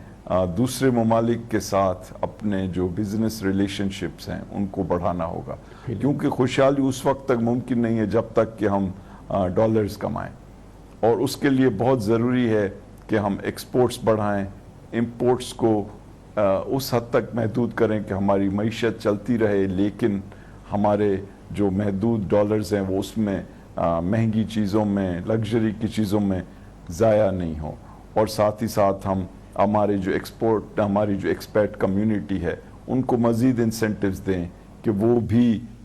دوسرے ممالک کے ساتھ اپنے جو بزنس ریلیشن شپس ہیں ان کو بڑھانا ہوگا، کیونکہ خوشحالی اس وقت تک ممکن نہیں ہے جب تک کہ ہم ڈالرز کمائیں، اور اس کے لیے بہت ضروری ہے کہ ہم ایکسپورٹس بڑھائیں، امپورٹس کو اس حد تک محدود کریں کہ ہماری معیشت چلتی رہے، لیکن ہمارے جو محدود ڈالرز ہیں وہ اس میں مہنگی چیزوں میں، لگژری کی چیزوں میں ضائع نہیں ہوں. اور ساتھ ہی ساتھ ہم ہماری جو ایکسپیٹ کمیونٹی ہے ان کو مزید انسینٹیوز دیں کہ وہ بھی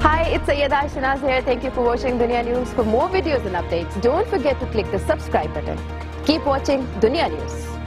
Hi, it's Sayyeda Shanaz here. Thank you for watching Dunya News. For more videos and updates, don't forget to click the subscribe button. Keep watching Dunya News.